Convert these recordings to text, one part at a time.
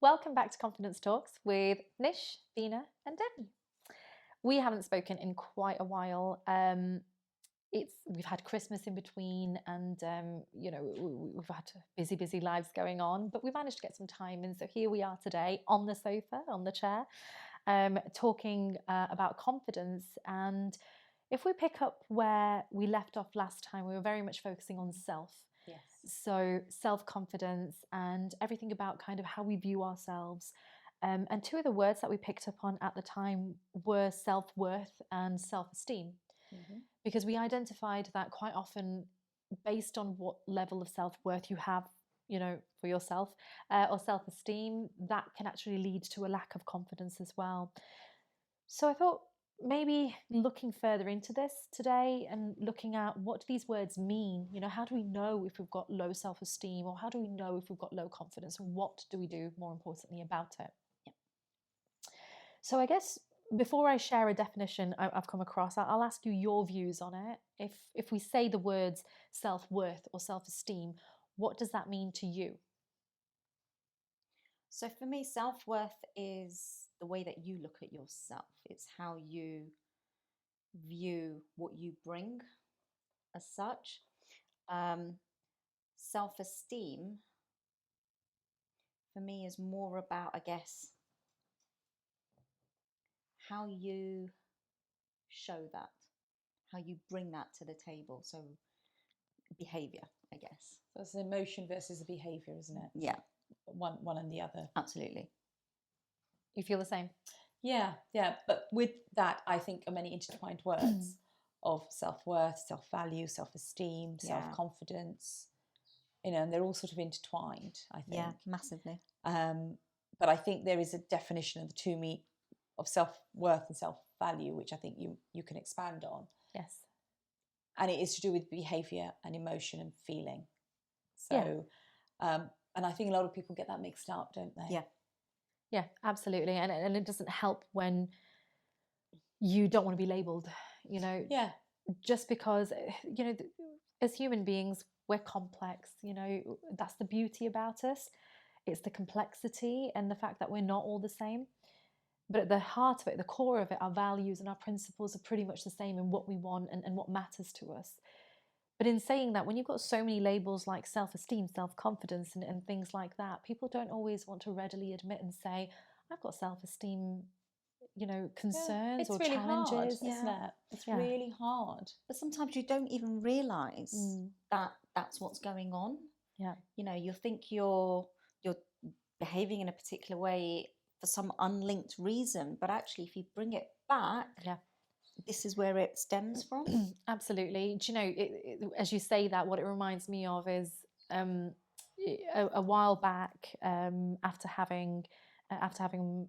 Welcome back to Confidence Talks with Nish, Veena, and Debbie. We haven't spoken in quite a while. We've had Christmas in between, and we've had busy lives going on, but we managed to get some time in. So here we are today on the sofa, on the chair, talking about confidence. And if we pick up where we left off last time, we were very much focusing on self. Yes. So self-confidence and everything about kind of how we view ourselves. And two of the words that we picked up on at the time were self-worth and self-esteem, because we identified that quite often based on what level of self-worth you have, for yourself, or self-esteem, that can actually lead to a lack of confidence as well. So I thought maybe looking further into this today and looking at what do these words mean? How do we know if we've got low self-esteem, or how do we know if we've got low confidence, and what do we do more importantly about it? Yeah. So I guess before I share a definition I've come across, I'll ask you your views on it. If we say the words self-worth or self-esteem, what does that mean to you? So for me, self-worth is the way that you look at yourself. It's how you view what you bring as such. Self-esteem for me is more about, I guess, how you show that, how you bring that to the table. So behavior, I guess. So it's an emotion versus a behavior, isn't it? Yeah. One and the other. Absolutely. You feel the same? Yeah. But with that, I think are many intertwined words of self-worth, self-value, self-esteem, self-confidence. And they're all sort of intertwined, I think. Yeah, massively. But I think there is a definition of the two meet of self-worth and self-value, which I think you can expand on. Yes. And it is to do with behavior and emotion and feeling. So, and I think a lot of people get that mixed up, don't they? Yeah, absolutely. And it doesn't help when you don't want to be labeled, just because, as human beings, we're complex, that's the beauty about us. It's the complexity and the fact that we're not all the same. But at the heart of it, the core of it, our values and our principles are pretty much the same in what we want and what matters to us. But in saying that, when you've got so many labels like self-esteem, self-confidence, and things like that, people don't always want to readily admit and say, I've got self-esteem, concerns or really challenges. Hard, isn't it? It's really hard. But sometimes you don't even realise that that's what's going on. Yeah. You think you're behaving in a particular way for some unlinked reason, but actually if you bring it back, this is where it stems from. Absolutely. Do you know, as you say that, what it reminds me of is a while back, after having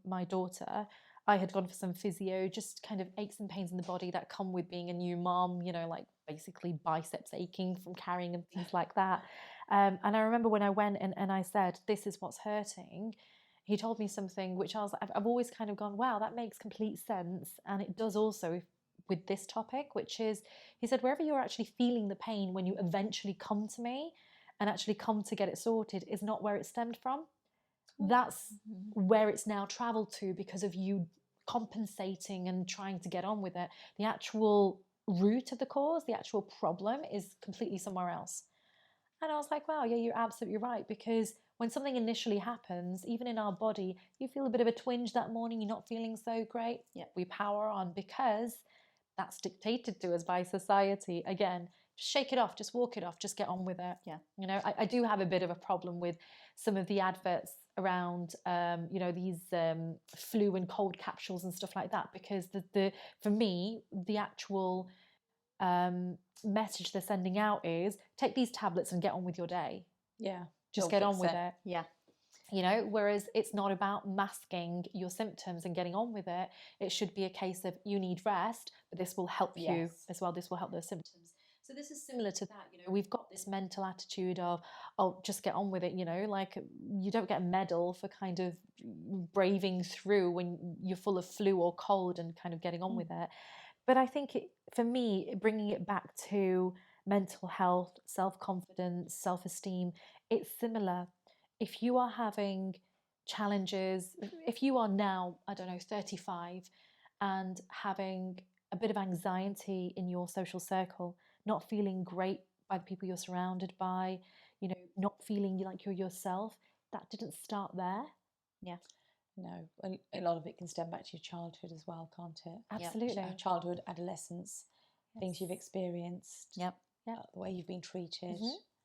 my daughter, I had gone for some physio, just kind of aches and pains in the body that come with being a new mom, like basically biceps aching from carrying and things like that. And I remember when I went and I said, this is what's hurting. He told me something which I've always kind of gone, wow, that makes complete sense. And it does also with this topic, which is, he said, wherever you're actually feeling the pain when you eventually come to me and actually come to get it sorted is not where it stemmed from. That's where it's now traveled to because of you compensating and trying to get on with it. The actual root of the cause, the actual problem is completely somewhere else. And I was like, wow, yeah, you're absolutely right. Because when something initially happens, even in our body, you feel a bit of a twinge that morning, you're not feeling so great. We power on because that's dictated to us by society. Again, just shake it off, just walk it off, just get on with it. I do have a bit of a problem with some of the adverts around these flu and cold capsules and stuff like that, because the for me the actual message they're sending out is take these tablets and get on with your day. Just get on with it. Whereas it's not about masking your symptoms and getting on with it. It should be a case of you need rest, but this will help you as well. This will help those symptoms. So this is similar to that. We've got this mental attitude of, oh, just get on with it. Like you don't get a medal for kind of braving through when you're full of flu or cold and kind of getting on with it. But I think for me, bringing it back to mental health, self-confidence, self-esteem, it's similar. If you are having challenges. If you are now, I don't know, 35 and having a bit of anxiety in your social circle, not feeling great by the people you're surrounded by, you know, not feeling like you're yourself, that didn't start there. Yeah. No, a lot of it can stem back to your childhood as well, can't it? Absolutely. Childhood, adolescence, things you've experienced, Yep. Yep. the way you've been treated.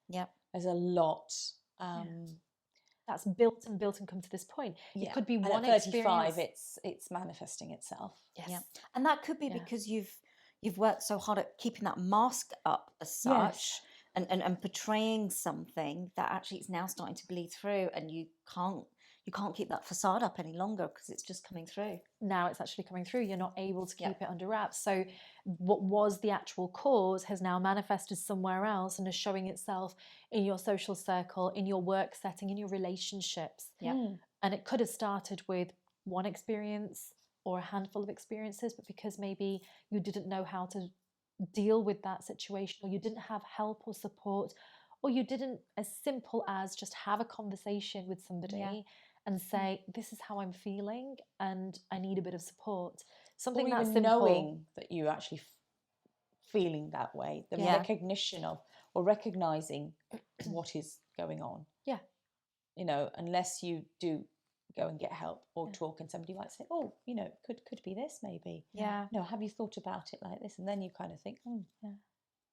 Yep. There's a lot. That's built and come to this point. It could be and one at 35, experience. it's manifesting itself. Yes. Yeah. And that could be because you've worked so hard at keeping that mask up as such, and portraying something that actually is now starting to bleed through, and you can't keep that facade up any longer because it's just coming through. Now it's actually coming through. You're not able to keep it under wraps. So what was the actual cause has now manifested somewhere else and is showing itself in your social circle, in your work setting, in your relationships. Yeah. And it could have started with one experience or a handful of experiences, but because maybe you didn't know how to deal with that situation, or you didn't have help or support, or you didn't, as simple as just have a conversation with somebody and say, this is how I'm feeling and I need a bit of support. Something or that's even simple. knowing that you're actually feeling that way, the recognition of, or recognizing what is going on. Yeah. You know, unless you do go and get help or talk, and somebody might say, oh, you know, could be this maybe. Yeah. No, have you thought about it like this? And then you kind of think,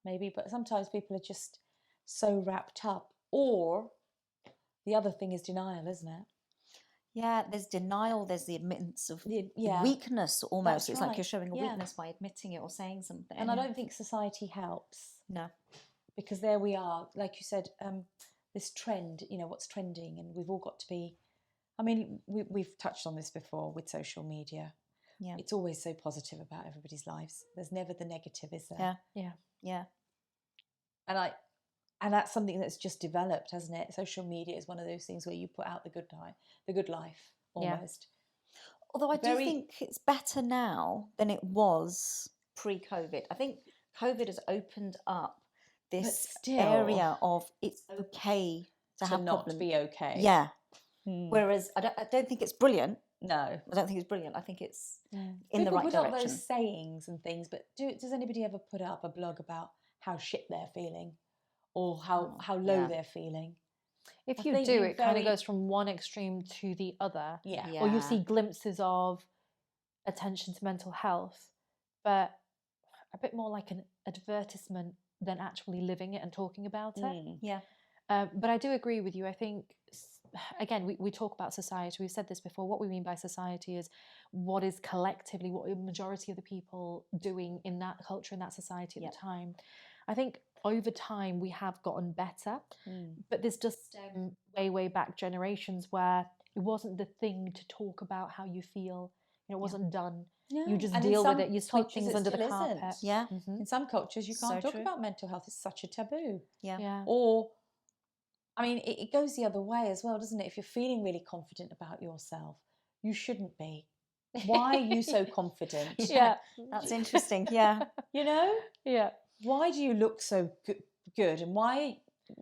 maybe. But sometimes people are just so wrapped up. Or the other thing is denial, isn't it? Yeah, there's denial, there's the admittance of Yeah. weakness almost. That's It's right. like you're showing a Yeah. weakness by admitting it or saying something. And I don't think society helps. No. Because there we are, like you said, this trend, you know, what's trending, and we've all got to be, I mean, we've touched on this before with social media. Yeah. It's always so positive about everybody's lives. There's never the negative, is there? Yeah. Yeah. Yeah. And that's something that's just developed, hasn't it? Social media is one of those things where you put out the good life almost. Although I do think it's better now than it was pre-COVID. I think COVID has opened up this area of it's okay to have not problems. be okay. Yeah. Whereas I don't think it's brilliant. No, I don't think it's brilliant. I think it's in people the right put direction. up those sayings and things, but does anybody ever put up a blog about how shit they're feeling, or how low they're feeling? If you do, it kind of goes from one extreme to the other. Yeah. Or you see glimpses of attention to mental health, but a bit more like an advertisement than actually living it and talking about it. Yeah. But I do agree with you. I think, again, we talk about society. We've said this before. What we mean by society is what is collectively, what the majority of the people doing in that culture, in that society at the time. I think over time we have gotten better, but this does stem way back generations where it wasn't the thing to talk about how you feel. You know, it wasn't done. Yeah. You just deal with it. You sweep things under the carpet. Yeah. In some cultures, you can't talk about mental health. It's such a taboo. Yeah. Or, I mean, it goes the other way as well, doesn't it? If you're feeling really confident about yourself, you shouldn't be. Why are you so confident? Yeah. That's interesting. Yeah. You know? Yeah. Why do you look so good? And why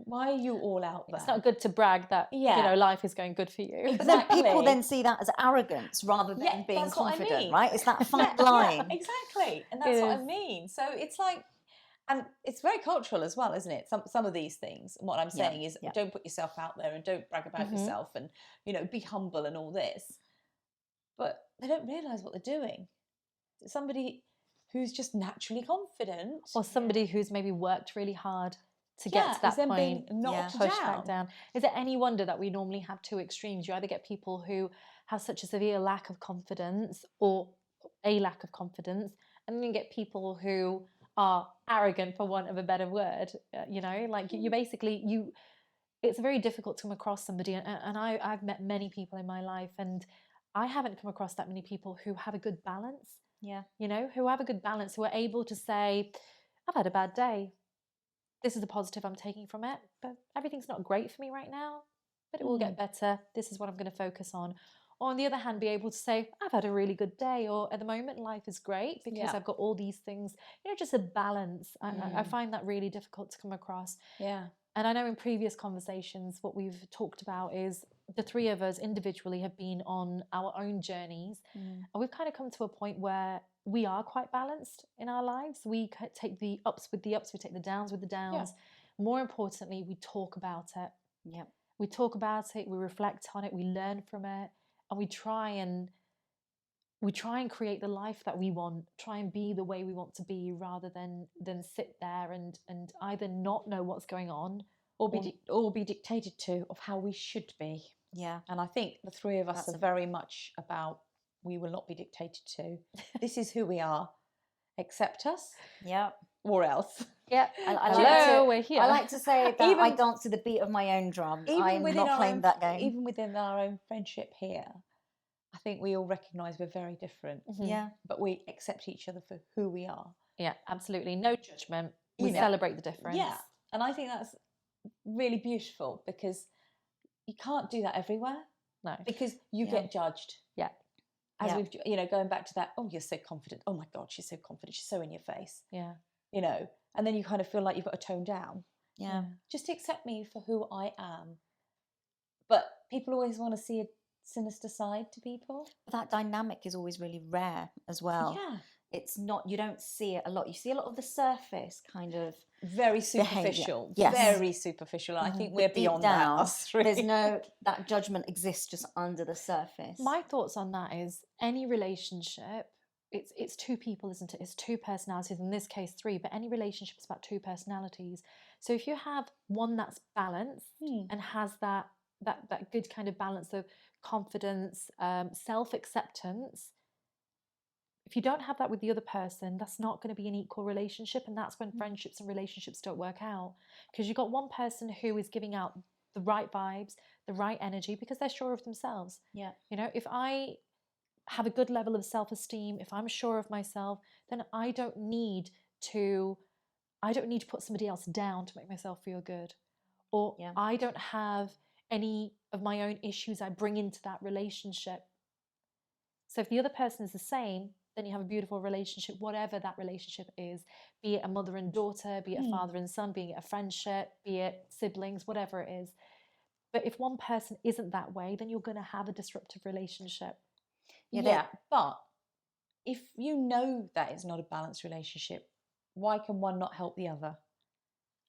are you all out there? It's not good to brag that, you know, life is going good for you. Exactly. But then people then see that as arrogance rather than being confident, right? It's that fine line. Yeah, exactly. And that's what I mean. So it's like, and it's very cultural as well, isn't it? Some of these things. And what I'm saying is don't put yourself out there and don't brag about yourself, and, you know, be humble and all this. But they don't realise what they're doing. Somebody who's just naturally confident, or somebody who's maybe worked really hard to get to that point, knocked pushed back down. Is it any wonder that we normally have two extremes? You either get people who have such a severe lack of confidence or a lack of confidence, and then you get people who are arrogant, for want of a better word. You know, like you basically it's very difficult to come across somebody, and I've met many people in my life, and I haven't come across that many people who have a good balance. Yeah. You know, who have a good balance, who are able to say, I've had a bad day. This is the positive I'm taking from it, but everything's not great for me right now, but it will get better. This is what I'm going to focus on. Or on the other hand, be able to say, I've had a really good day, or at the moment life is great because I've got all these things, you know, just a balance. I find that really difficult to come across. Yeah. And I know in previous conversations, what we've talked about is the three of us individually have been on our own journeys, and we've kind of come to a point where we are quite balanced in our lives. We take the ups with the ups, we take the downs with the downs. More importantly, we talk about it. Yeah. We talk about it, we reflect on it, we learn from it, and we try and create the life that we want, try and be the way we want to be, rather than sit there and either not know what's going on or be dictated to of how we should be. Yeah. And I think the three of us are very much about, we will not be dictated to. This is who we are. Accept us. Yeah. Or else. Yeah. We're here. I like to say that I dance to the beat of my own drum. I'm not playing that game. Even within our own friendship here, I think we all recognise we're very different. Yeah. But we accept each other for who we are. Yeah, absolutely. No judgment. We celebrate the difference. Yeah. And I think that's really beautiful, because you can't do that everywhere. No. Because you get judged. Yeah. As we've, going back to that, oh, you're so confident. Oh my God, she's so confident. She's so in your face. Yeah. And then you kind of feel like you've got to tone down. Yeah. Just accept me for who I am. But people always want to see a sinister side to people. That dynamic is always really rare as well. Yeah. It's not, you don't see it a lot. You see a lot of the surface kind of very superficial. Yes. Very superficial. I think we're beyond that. Us three. There's no, that judgment exists just under the surface. My thoughts on that is, any relationship, it's two people, isn't it? It's two personalities, in this case three, but any relationship is about two personalities. So if you have one that's balanced and has that good kind of balance of confidence, self-acceptance, if you don't have that with the other person, that's not going to be an equal relationship, and that's when friendships and relationships don't work out, because you've got one person who is giving out the right vibes, the right energy, because they're sure of themselves. Yeah. If I have a good level of self-esteem, if I'm sure of myself, then I don't need to put somebody else down to make myself feel good, or I don't have any of my own issues I bring into that relationship. So if the other person is the same, then you have a beautiful relationship, whatever that relationship is, be it a mother and daughter, be it a father and son, be it a friendship, be it siblings, whatever it is. But if one person isn't that way, then you're going to have a disruptive relationship. Yeah, but if you know that it's not a balanced relationship, why can one not help the other?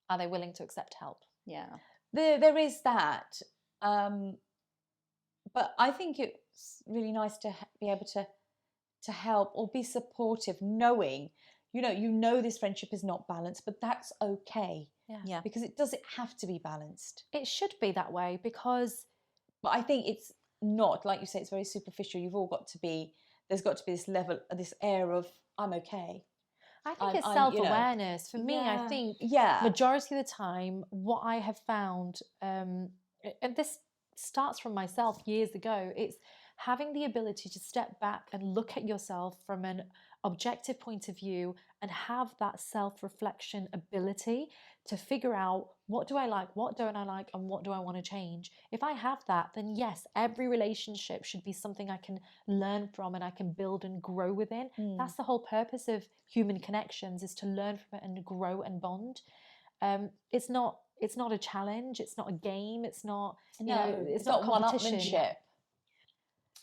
Are they willing to accept help? Yeah. There is that. But I think it's really nice to be able to help or be supportive, knowing, this friendship is not balanced, but that's okay. Yeah. Because it doesn't have to be balanced. It should be that way, because... But I think it's not, like you say, it's very superficial. There's got to be this level, this air of, I'm okay. I think it's self-awareness. For me, I think majority of the time, what I have found, and this starts from myself years ago, it's having the ability to step back and look at yourself from an objective point of view and have that self-reflection ability to figure out, what do I like, what don't I like, and what do I want to change. If I have that, then yes, every relationship should be something I can learn from and I can build and grow within. That's the whole purpose of human connections, is to learn from it and grow and bond. It's not a challenge, it's not a game, it's not it's not competition. One-upmanship.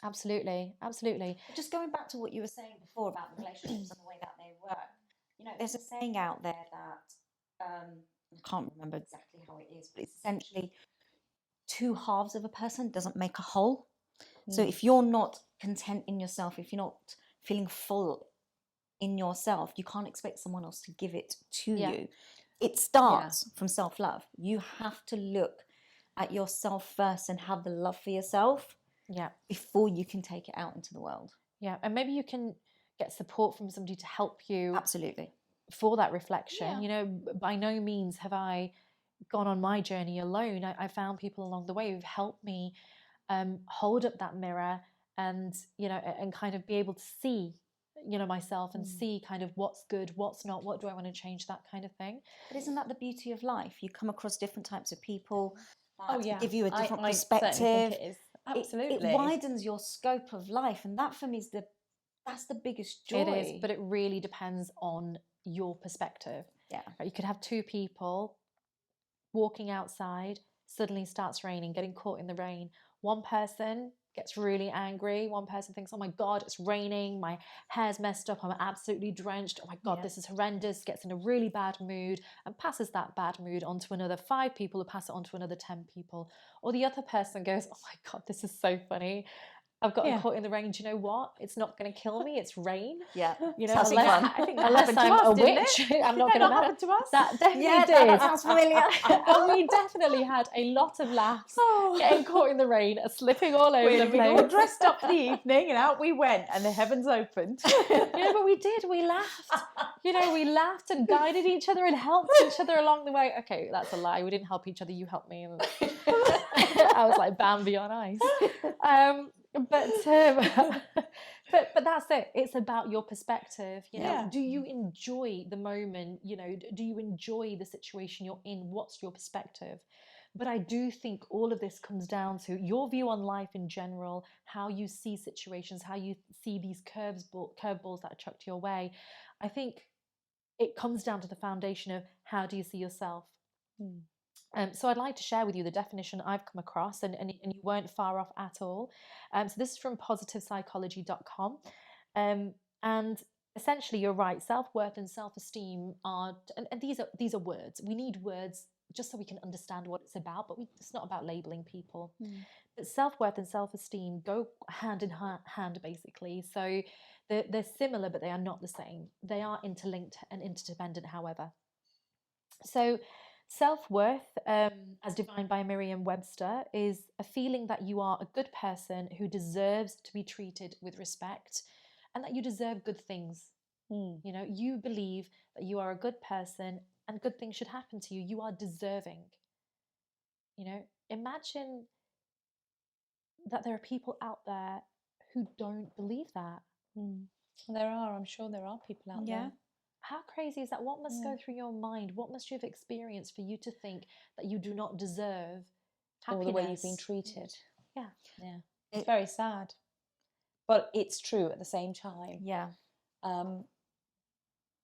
Absolutely. Just going back to what you were saying before about the relationships and the way that they work, there's a saying out there that I can't remember exactly how it is, but it's essentially two halves of a person doesn't make a whole. So if you're not content in yourself, if you're not feeling full in yourself, you can't expect someone else to give it to you. It starts from self-love. You have to look at yourself first and have the love for yourself before you can take it out into the world. Yeah, and maybe you can get support from somebody to help you. Absolutely. For that reflection. By no means have I gone on my journey alone. I found people along the way who've helped me hold up that mirror and and kind of be able to see myself and see kind of what's good, what's not, what do I want to change, that kind of thing. But isn't that the beauty of life? You come across different types of people that give you a different perspective. Think it is. Absolutely. It widens your scope of life, and that for me is that's the biggest joy. It is, but it really depends on your perspective. Yeah. You could have two people walking outside, suddenly starts raining, getting caught in the rain. One person gets really angry. One person thinks, oh my God, it's raining. My hair's messed up. I'm absolutely drenched. Oh my God, this is horrendous. Gets in a really bad mood and passes that bad mood on to another 5 people who pass it on to another 10 people. Or the other person goes, oh my God, this is so funny. I've gotten caught in the rain. Do you know what? It's not going to kill me. It's rain. Yeah. You know, I think that unless happened to I'm us, a didn't witch, it? I'm not Did going that to happen to us? That definitely Yeah, did. that sounds familiar. And we definitely had a lot of laughs, getting caught in the rain, slipping all over the We all place. dressed up for the evening and out we went and the heavens opened. But we did. We laughed. We laughed and guided each other and helped each other along the way. Okay, that's a lie. We didn't help each other. You helped me. And I was like Bambi on ice. But that's it. It's about your perspective. Do you enjoy the moment? Do you enjoy the situation you're in? What's your perspective? But I do think all of this comes down to your view on life in general, how you see situations, how you see these curveballs that are chucked your way. I think it comes down to the foundation of how do you see yourself. So I'd like to share with you the definition I've come across, and you weren't far off at all. So this is from positivepsychology.com. And essentially, you're right, self-worth and self-esteem are, and these are words. We need words just so we can understand what it's about, but it's not about labeling people. But self-worth and self-esteem go hand in hand, basically. So they're similar, but they are not the same. They are interlinked and interdependent, however. So self-worth, as defined by Merriam-Webster, is a feeling that you are a good person who deserves to be treated with respect and that you deserve good things. You believe that you are a good person and good things should happen to you. You are deserving. Imagine that there are people out there who don't believe that. I'm sure there are people out there. How crazy is that? What must go through your mind? What must you have experienced for you to think that you do not deserve happiness? Or the way you've been treated. Yeah. It's very sad. But it's true at the same time. Yeah. And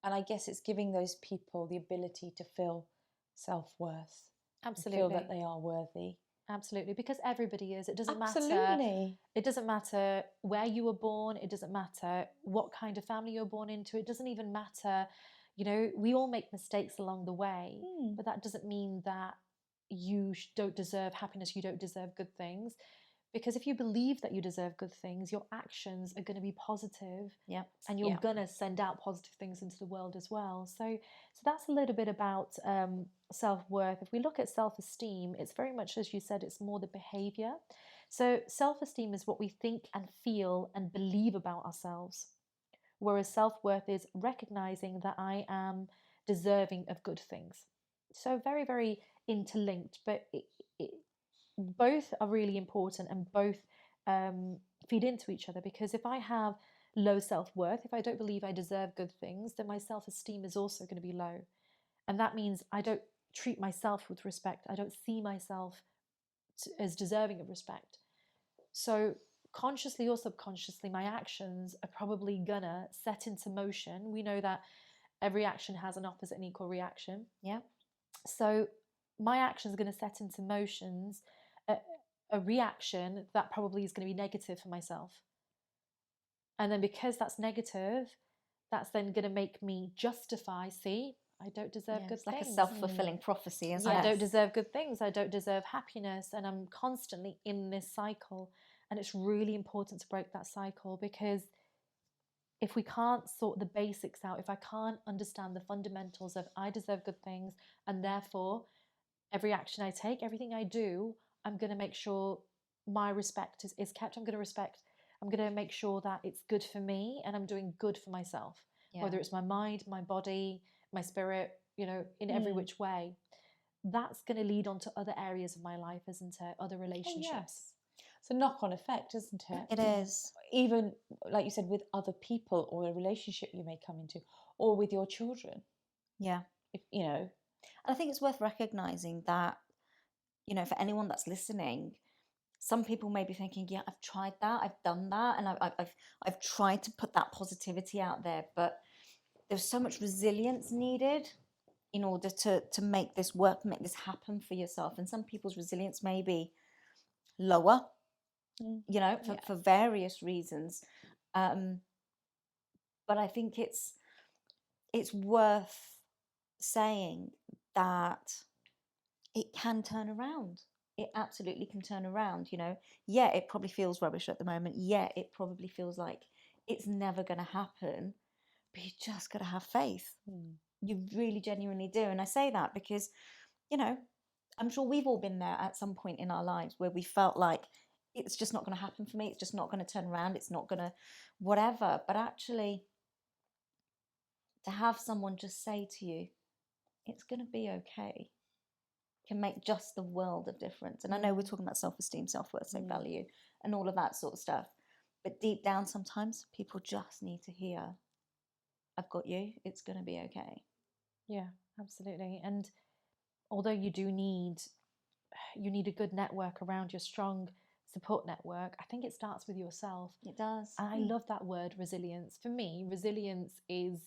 I guess it's giving those people the ability to feel self-worth. Absolutely. Feel that they are worthy. Absolutely, because everybody is. It doesn't Absolutely. matter. It doesn't matter where you were born. It doesn't matter what kind of family you're born into. It doesn't even matter. We all make mistakes along the way, but that doesn't mean that you don't deserve happiness. You don't deserve good things. Because if you believe that you deserve good things, your actions are going to be positive, and you're going to send out positive things into the world as well. So that's a little bit about self-worth. If we look at self-esteem, it's very much, as you said, it's more the behavior. So self-esteem is what we think and feel and believe about ourselves, whereas self-worth is recognizing that I am deserving of good things. So very, very interlinked, but both are really important, and both feed into each other, because if I have low self-worth, if I don't believe I deserve good things, then my self-esteem is also going to be low, and that means I don't treat myself with respect. I don't see myself as deserving of respect. So consciously or subconsciously, my actions are probably gonna set into motion. We know that every action has an opposite and equal reaction. So my action is going to set into motions a reaction that probably is going to be negative for myself. And then because that's negative, that's then going to make me justify, see, I don't deserve good things. It's like a self-fulfilling prophecy, isn't it? I don't deserve good things. I don't deserve happiness. And I'm constantly in this cycle. And it's really important to break that cycle, because if we can't sort the basics out, if I can't understand the fundamentals of I deserve good things, and therefore every action I take, everything I do, I'm going to make sure my respect is kept. I'm going to make sure that it's good for me and I'm doing good for myself, whether it's my mind, my body, my spirit, in every which way. That's going to lead on to other areas of my life, isn't it? Other relationships. It's a knock-on effect, isn't it? It is. Even, like you said, with other people, or a relationship you may come into, or with your children. Yeah. And I think it's worth recognizing that, for anyone that's listening, some people may be thinking, yeah, I've tried that, I've done that, and I've tried to put that positivity out there, but there's so much resilience needed in order to make this work, make this happen for yourself. And some people's resilience may be lower you know, for various reasons. But I think it's worth saying that it can turn around. It absolutely can turn around, you know. Yeah, it probably feels rubbish at the moment. Yeah, it probably feels like it's never going to happen. But you just got to have faith. You really genuinely do. And I say that because, you know, I'm sure we've all been there at some point in our lives where we felt like it's just not going to happen for me. It's just not going to turn around. It's not going to whatever. But actually, to have someone just say to you, it's going to be okay, can make just the world of difference. And I know we're talking about self-esteem, self-worth, self-value, and all of that sort of stuff. But deep down, sometimes people just need to hear, I've got you, it's going to be okay. Yeah, absolutely. And although you need a good network around your strong support network, I think it starts with yourself. It does. And I love that word, resilience. For me, resilience is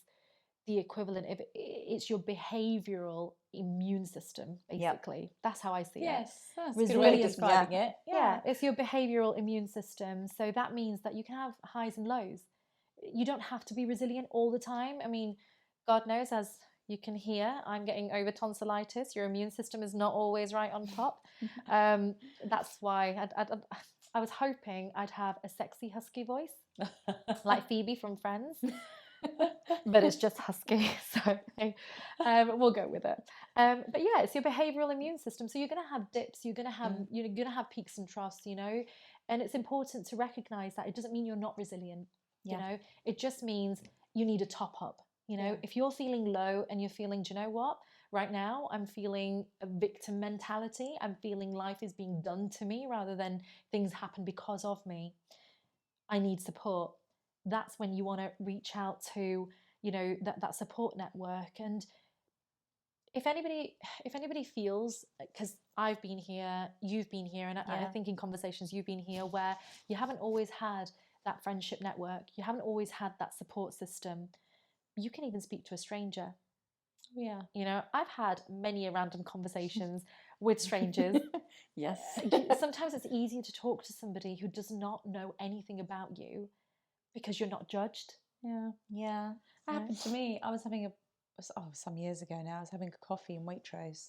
the equivalent of it's your behavioral immune system, basically. That's how I see it. Yes, that's a good way of describing it. Yeah, it's your behavioral immune system. So that means that you can have highs and lows. You don't have to be resilient all the time. I mean, God knows, as you can hear, I'm getting over tonsillitis. Your immune system is not always right on top. That's why I was hoping I'd have a sexy husky voice, like Phoebe from Friends. But it's just husky, so we'll go with it. But yeah, it's your behavioral immune system. So you're going to have dips. You're going to have peaks and troughs. You know, and it's important to recognize that. It doesn't mean you're not resilient. You know, it just means you need a top up. You know, if you're feeling low and you're feeling, do you know what? Right now, I'm feeling a victim mentality. I'm feeling life is being done to me rather than things happen because of me. I need support. That's when you want to reach out to, you know, that support network. And if anybody feels, because I've been here, you've been here, and I think in conversations you've been here where you haven't always had that friendship network, you haven't always had that support system, you can even speak to a stranger. Yeah. You know, I've had many random conversations with strangers. Yes. Sometimes it's easier to talk to somebody who does not know anything about you because you're not judged. Yeah. That happened to me. I was having some years ago now, I was having a coffee in Waitrose.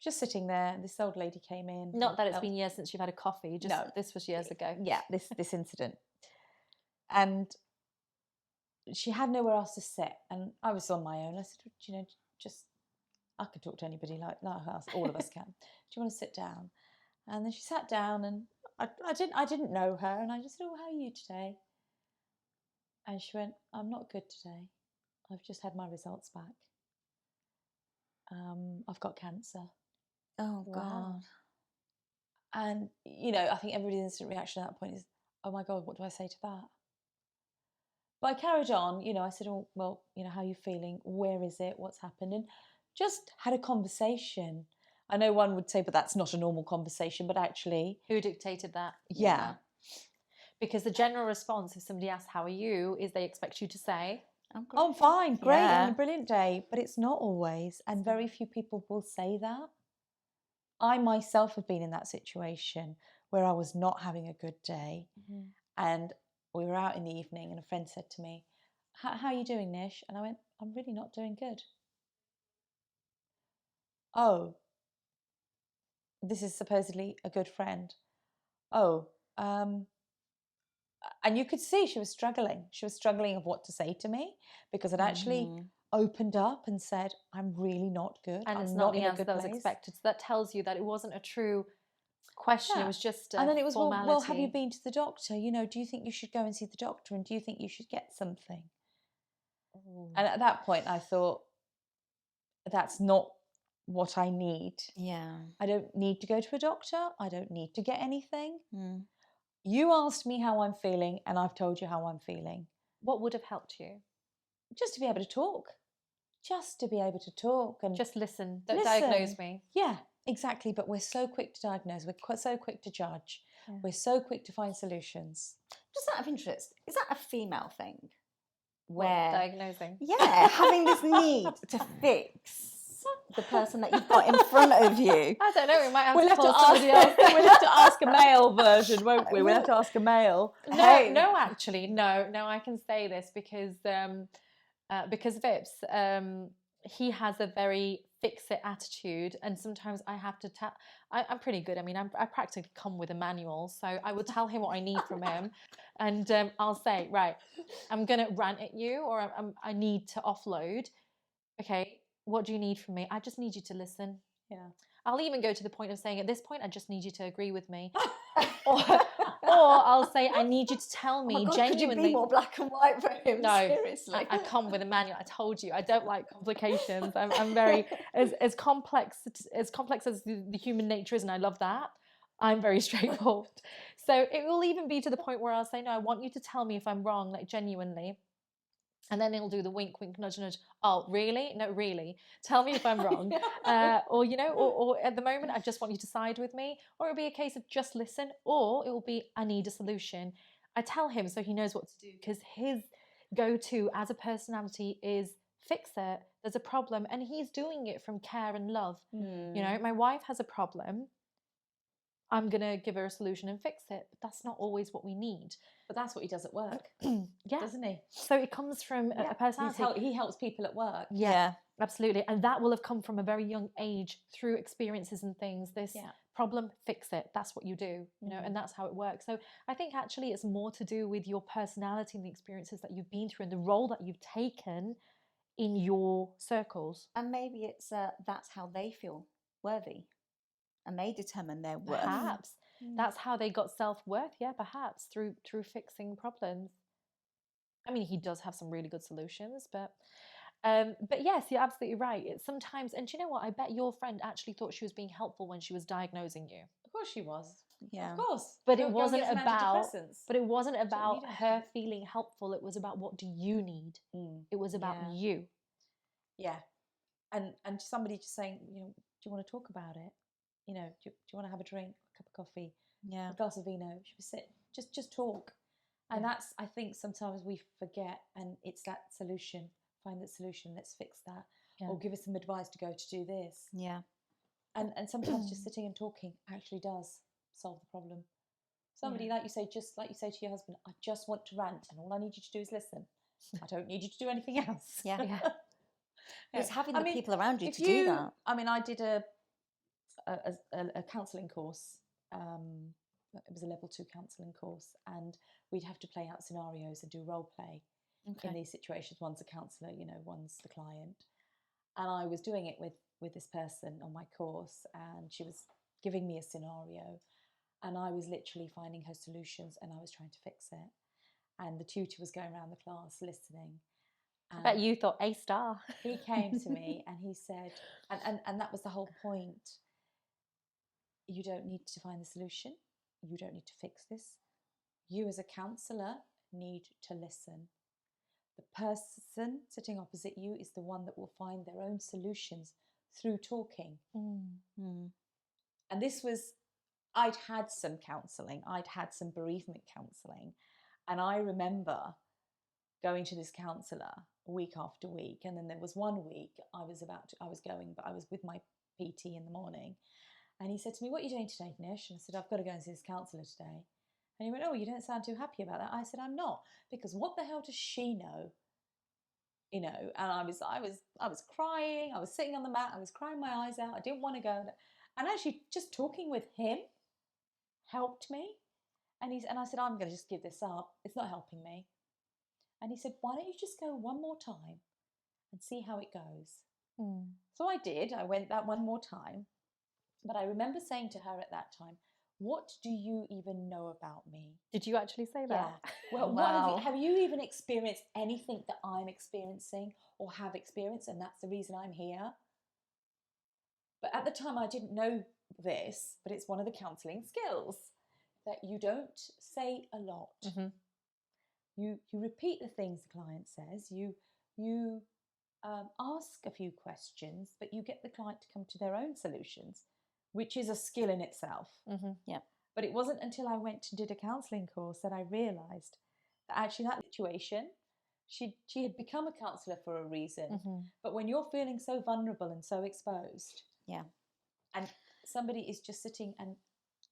Just sitting there, this old lady came in. Not that it's been years since you've had a coffee, just no, this was years ago. Yeah, this incident. And she had nowhere else to sit, and I was on my own. I said, you know, just, I could talk to anybody like us, all of us can. Do you want to sit down? And then she sat down, and I didn't know her, and I just said, oh, how are you today? And she went, I'm not good today. I've just had my results back. I've got cancer. Oh, God. And, you know, I think everybody's instant reaction at that point is, oh, my God, what do I say to that? But I carried on, you know, I said, oh, well, you know, how are you feeling? Where is it? What's happened? And just had a conversation. I know one would say, but that's not a normal conversation, but actually. Who dictated that? Yeah. Because the general response, if somebody asks, how are you, is they expect you to say, oh, I'm fine, great, having a brilliant day. But it's not always. And very few people will say that. I myself have been in that situation where I was not having a good day. Mm-hmm. And we were out in the evening and a friend said to me, how are you doing, Nish? And I went, I'm really not doing good. Oh, this is supposedly a good friend. Oh, and you could see she was struggling. She was struggling of what to say to me because I'd actually opened up and said, I'm really not good. And it's not the answer that was expected. So that tells you that it wasn't a true question. It was just a and then it was, formality. well, have you been to the doctor? You know, do you think you should go and see the doctor? And do you think you should get something? Ooh. And at that point, I thought, that's not what I need. Yeah. I don't need to go to a doctor. I don't need to get anything. You asked me how I'm feeling, and I've told you how I'm feeling. What would have helped you? Just to be able to talk. Just to be able to talk. And just listen. Don't diagnose me. Yeah, exactly. But we're so quick to diagnose. We're so quick to judge. Yeah. We're so quick to find solutions. Just out of interest, is that a female thing? Where diagnosing? Yeah, having this need to fix the person that you've got in front of you? I don't know. We might have We'll to have to call ask. somebody else. We'll have to ask a male version, won't we? We'll have to ask a male. No, Hey. no, actually, no. I can say this because Vips, he has a very fix-it attitude, and sometimes I have to tell. I'm pretty good. I mean, I practically come with a manual, so I would tell him what I need from him, and I'll say, right, I'm gonna rant at you, or I need to offload. Okay, what do you need from me? I just need you to listen. Yeah. I'll even go to the point of saying, at this point, I just need you to agree with me. or I'll say, I need you to tell me Oh my God, genuinely. could you be more black and white for him? No, Seriously. I come with a manual. I told you, I don't like complications. I'm very as complex as the human nature is, and I love that. I'm very straightforward. So it will even be to the point where I'll say, no, I want you to tell me if I'm wrong, like genuinely. And then he'll do the wink, wink, nudge, nudge. Oh, really? No, really. Tell me if I'm wrong. Or, you know, or at the moment, I just want you to side with me. Or it'll be a case of just listen. Or it will be, I need a solution. I tell him so he knows what to do, because his go-to as a personality is fix it. There's a problem. And he's doing it from care and love. You know, my wife has a problem. I'm going to give her a solution and fix it. But that's not always what we need. But that's what he does at work, Yeah. doesn't he? So it comes from a personality. He helps people at work. Yeah, absolutely. And that will have come from a very young age through experiences and things. This problem, fix it. That's what you do, you know, and that's how it works. So I think actually it's more to do with your personality and the experiences that you've been through and the role that you've taken in your circles. And maybe it's that's how they feel worthy, and they determine their worth. Perhaps that's how they got self-worth. Yeah, perhaps through fixing problems. I mean, he does have some really good solutions, but yes, you're absolutely right. It's sometimes, and do you know what? I bet your friend actually thought she was being helpful when she was diagnosing you. Of course she was. Yeah. Of course. But Go it and wasn't get some about. antidepressants. But it wasn't That's what you about need, her actually. feeling helpful. It was about, what do you need? It was about you. Yeah. And somebody just saying, you know, do you want to talk about it? You know, do you want to have a drink, a cup of coffee, a glass of vino? Should we sit? Just talk. And that's, I think, sometimes we forget, and it's that solution. Find that solution. Let's fix that. Or give us some advice to go to do this. Yeah. And sometimes just sitting and talking actually does solve the problem. Somebody, like you say, just like you say to your husband, I just want to rant, and all I need you to do is listen. I don't need you to do anything else. Yeah. It's having the people around you to you, do that. I mean, I did a counselling course. It was a level 2 counselling course, and we'd have to play out scenarios and do role play in these situations. One's a counsellor, you know, one's the client. And I was doing it with this person on my course, and she was giving me a scenario, and I was literally finding her solutions, and I was trying to fix it. And the tutor was going around the class listening. I bet you thought A star. He came to me and he said, and that was the whole point. You don't need to find the solution. You don't need to fix this. You as a counsellor need to listen. The person sitting opposite you is the one that will find their own solutions through talking. And this was, I'd had some counselling. I'd had some bereavement counselling. And I remember going to this counsellor week after week. And then there was one week I was going, but I was with my PT in the morning. And he said to me, what are you doing today, Nish? And I said, I've got to go and see this counsellor today. And he went, oh, you don't sound too happy about that. I said, I'm not, because what the hell does she know? You know, and I was crying. I was sitting on the mat. I was crying my eyes out. I didn't want to go. And actually just talking with him helped me. And I said, I'm going to just give this up. It's not helping me. And he said, why don't you just go one more time and see how it goes? So I did. I went that one more time. But I remember saying to her at that time, what do you even know about me? Did you actually say that? Yeah. Well, Wow. have you even experienced anything that I'm experiencing or have experienced? And that's the reason I'm here. But at the time, I didn't know this, but it's one of the counselling skills that you don't say a lot. You repeat the things the client says. You ask a few questions, but you get the client to come to their own solutions, which is a skill in itself. Yeah. But it wasn't until I went and did a counselling course that I realised that actually that situation she had become a counsellor for a reason. Mm-hmm. But when you're feeling so vulnerable and so exposed, Yeah. and somebody is just sitting and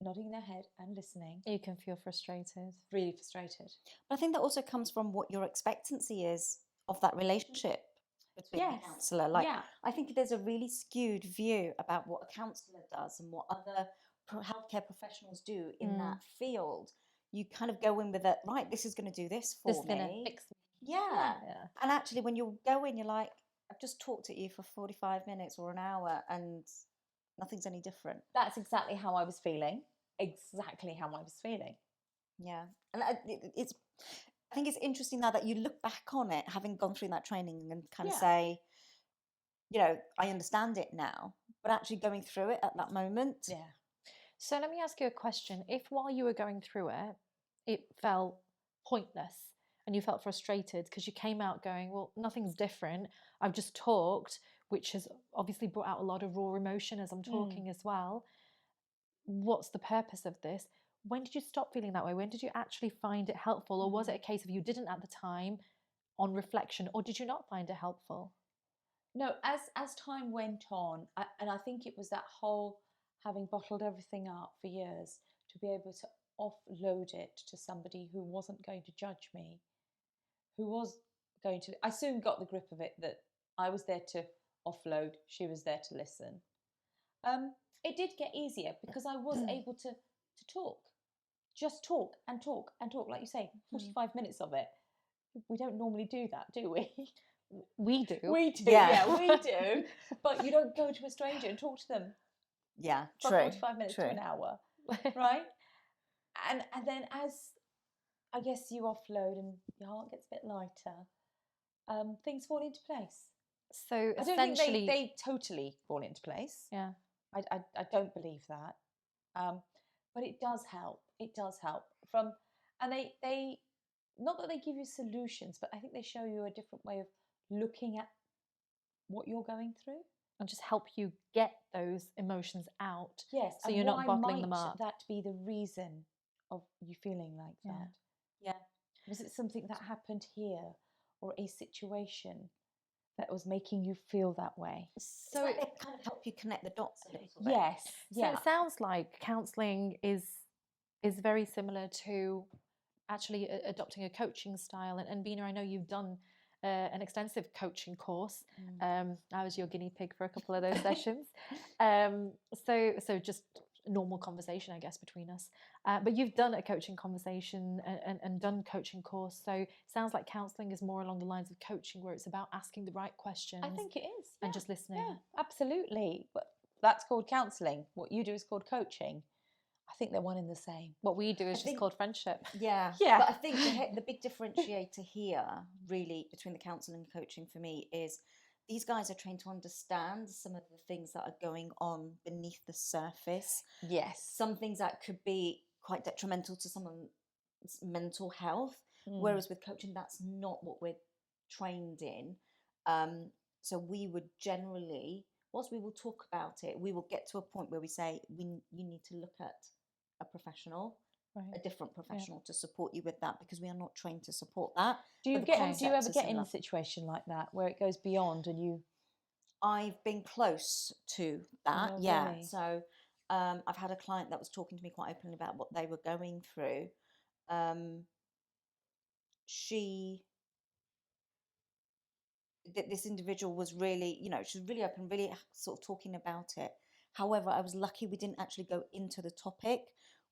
nodding their head and listening, You can feel frustrated. really frustrated. But I think that also comes from what your expectancy is of that relationship between Yes. the counsellor. Like, Yeah. I think there's a really skewed view about what a counsellor does and what other healthcare professionals do in that field. You kind of go in with it, right, this is going to do this This for is gonna me. fix me. Yeah. Yeah. And actually, when you go in, you're like, I've just talked at you for 45 minutes or an hour and nothing's any different. That's exactly how I was feeling. Exactly how I was feeling. Yeah. And I think it's interesting now that you look back on it, having gone through that training, and kind of say, you know, I understand it now, but actually going through it at that moment. Yeah. So let me ask you a question. If while you were going through it, it felt pointless and you felt frustrated because you came out going, well, nothing's different. I've just talked, which has obviously brought out a lot of raw emotion as I'm talking as well. What's the purpose of this? When did you stop feeling that way? When did you actually find it helpful? Or was it a case of you didn't at the time on reflection, or did you not find it helpful? No, as time went on, and I think it was that whole having bottled everything up for years to be able to offload it to somebody who wasn't going to judge me, who was going to. I soon got the grip of it that I was there to offload, she was there to listen. It did get easier because I was able to talk, just talk and talk and talk, like you say, 45 minutes of it. We don't normally do that, do we? We do. We do, Yeah. yeah, we do. But you don't go to a stranger and talk to them Yeah, for true. 45 minutes to an hour, right? And then as I guess you offload and your heart gets a bit lighter, things fall into place. So I don't essentially, think they totally fall into place. yeah. I don't believe that. But it does help. It does help. And they not that they give you solutions, but I think they show you a different way of looking at what you're going through. And just help you get those emotions out. Yes, So and you're not why bottling them might up. that be the reason of you feeling like that? Yeah. Was it something that happened here, or a situation that was making you feel that way? So it kind of help you connect the dots a little bit. Yes. So it sounds like counselling is very similar to actually adopting a coaching style. And Bina, I know you've done an extensive coaching course. I was your guinea pig for a couple of those sessions. So just normal conversation, I guess, between us. But you've done a coaching conversation and done coaching course. So sounds like counselling is more along the lines of coaching, where it's about asking the right questions. I think it is. And just listening. Yeah, absolutely. But that's called counselling. What you do is called coaching. I think they're one and the same. What we do is just called friendship. Yeah. Yeah. But I think the big differentiator here, really, between the counselling and coaching for me is these guys are trained to understand some of the things that are going on beneath the surface. Yes. Some things that could be quite detrimental to someone's mental health. Whereas with coaching, that's not what we're trained in. So we would generally, whilst we will talk about it, we will get to a point where we say, you need to look at a professional, a different professional to support you with that, because we are not trained to support that. Do you ever get in a situation like that where it goes beyond and you? I've been close to that, Oh, yeah. really? So I've had a client that was talking to me quite openly about what they were going through. This individual was really, she was really open, really sort of talking about it. However, I was lucky we didn't actually go into the topic.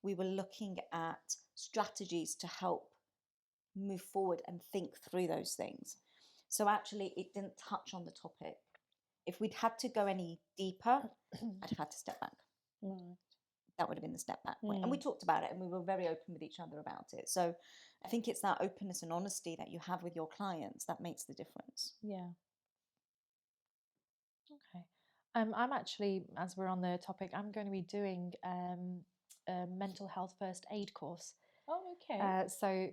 We were looking at strategies to help move forward and think through those things. So actually, it didn't touch on the topic. If we'd had to go any deeper, I'd have had to step back. Right. That would have been the step back point. And we talked about it and we were very open with each other about it. So I think it's that openness and honesty that you have with your clients that makes the difference. Yeah. Okay. I'm actually, as we're on the topic, I'm going to be doing a mental health first aid course. Oh, okay. So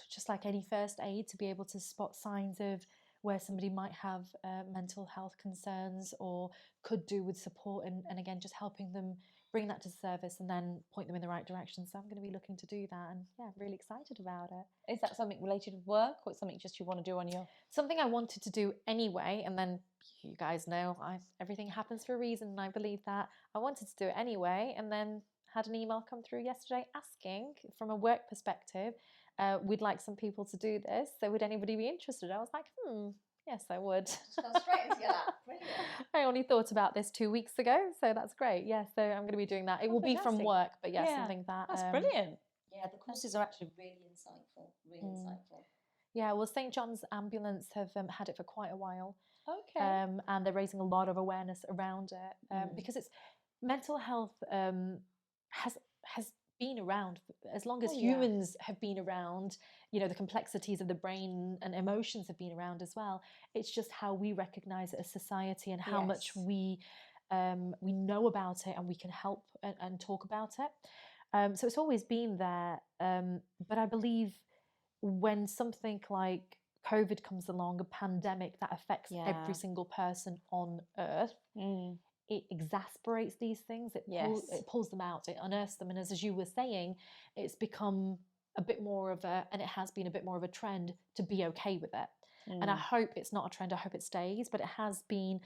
just like any first aid, to be able to spot signs of where somebody might have mental health concerns or could do with support, and again, just helping them bring that to the surface and then point them in the right direction. So I'm going to be looking to do that, and yeah, I'm really excited about it. Is that something related to work, or something just you want to do on your? Something I wanted to do anyway, and then you guys know everything happens for a reason, and I believe that. I wanted to do it anyway, and then had an email come through yesterday asking, from a work perspective, we'd like some people to do this, so would anybody be interested? I was like, yes, I would. Straight into that. Brilliant. I only thought about this 2 weeks ago, so that's great. Yeah, so I'm going to be doing that. It will be from work, but yeah, something that... That's brilliant. Yeah, the courses are actually really insightful, insightful. Yeah, well, St. John's Ambulance have had it for quite a while. Okay. And they're raising a lot of awareness around it because it's mental health has been around as long as humans have been around. You know, the complexities of the brain and emotions have been around as well. It's just how we recognize it as society and how much we know about it, and we can help and talk about it. So it's always been there. But I believe when something like COVID comes along, a pandemic that affects every single person on earth, it exasperates these things. It pulls them out. It unearths them. And as you were saying, it's become a bit more of a, and it has been a bit more of a trend to be okay with it. And I hope it's not a trend. I hope it stays. But it has been,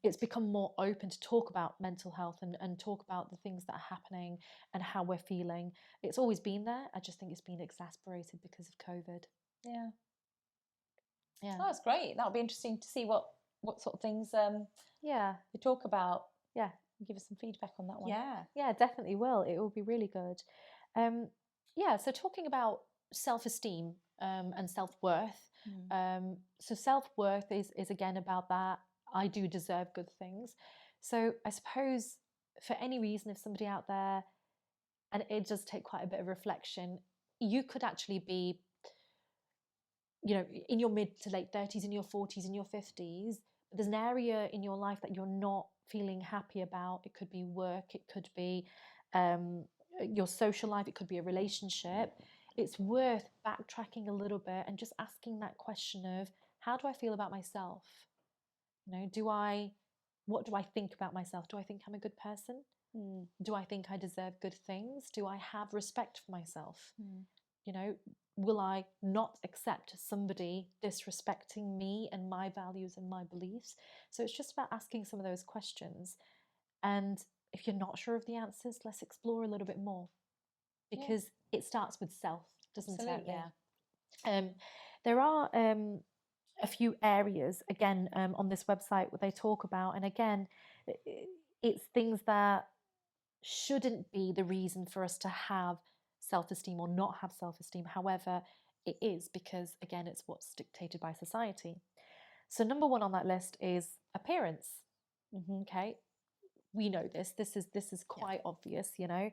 it's become more open to talk about mental health and talk about the things that are happening and how we're feeling. It's always been there. I just think it's been exasperated because of COVID. Yeah. Oh, that's great. That'll be interesting to see what sort of things you talk about. Yeah. Give us some feedback on that one. Yeah, definitely will. It will be really good. So talking about self-esteem and self-worth. So self-worth is again about that. I do deserve good things. So I suppose for any reason, if somebody out there, and it does take quite a bit of reflection, you could actually be, you know, in your mid to late 30s, in your 40s, in your 50s, but there's an area in your life that you're not feeling happy about. It could be work, it could be your social life, it could be a relationship. It's worth backtracking a little bit and just asking that question of, how do I feel about myself? You know, what do I think about myself? Do I think I'm a good person? Do I think I deserve good things? Do I have respect for myself? You know, will I not accept somebody disrespecting me and my values and my beliefs? So it's just about asking some of those questions. And if you're not sure of the answers, let's explore a little bit more, because it starts with self, doesn't it? Yeah. There are a few areas, again, on this website where they talk about, and again, it's things that shouldn't be the reason for us to have self-esteem or not have self-esteem. However, it is, because again, it's what's dictated by society. So number one on that list is appearance. Okay, we know this is quite obvious, you know,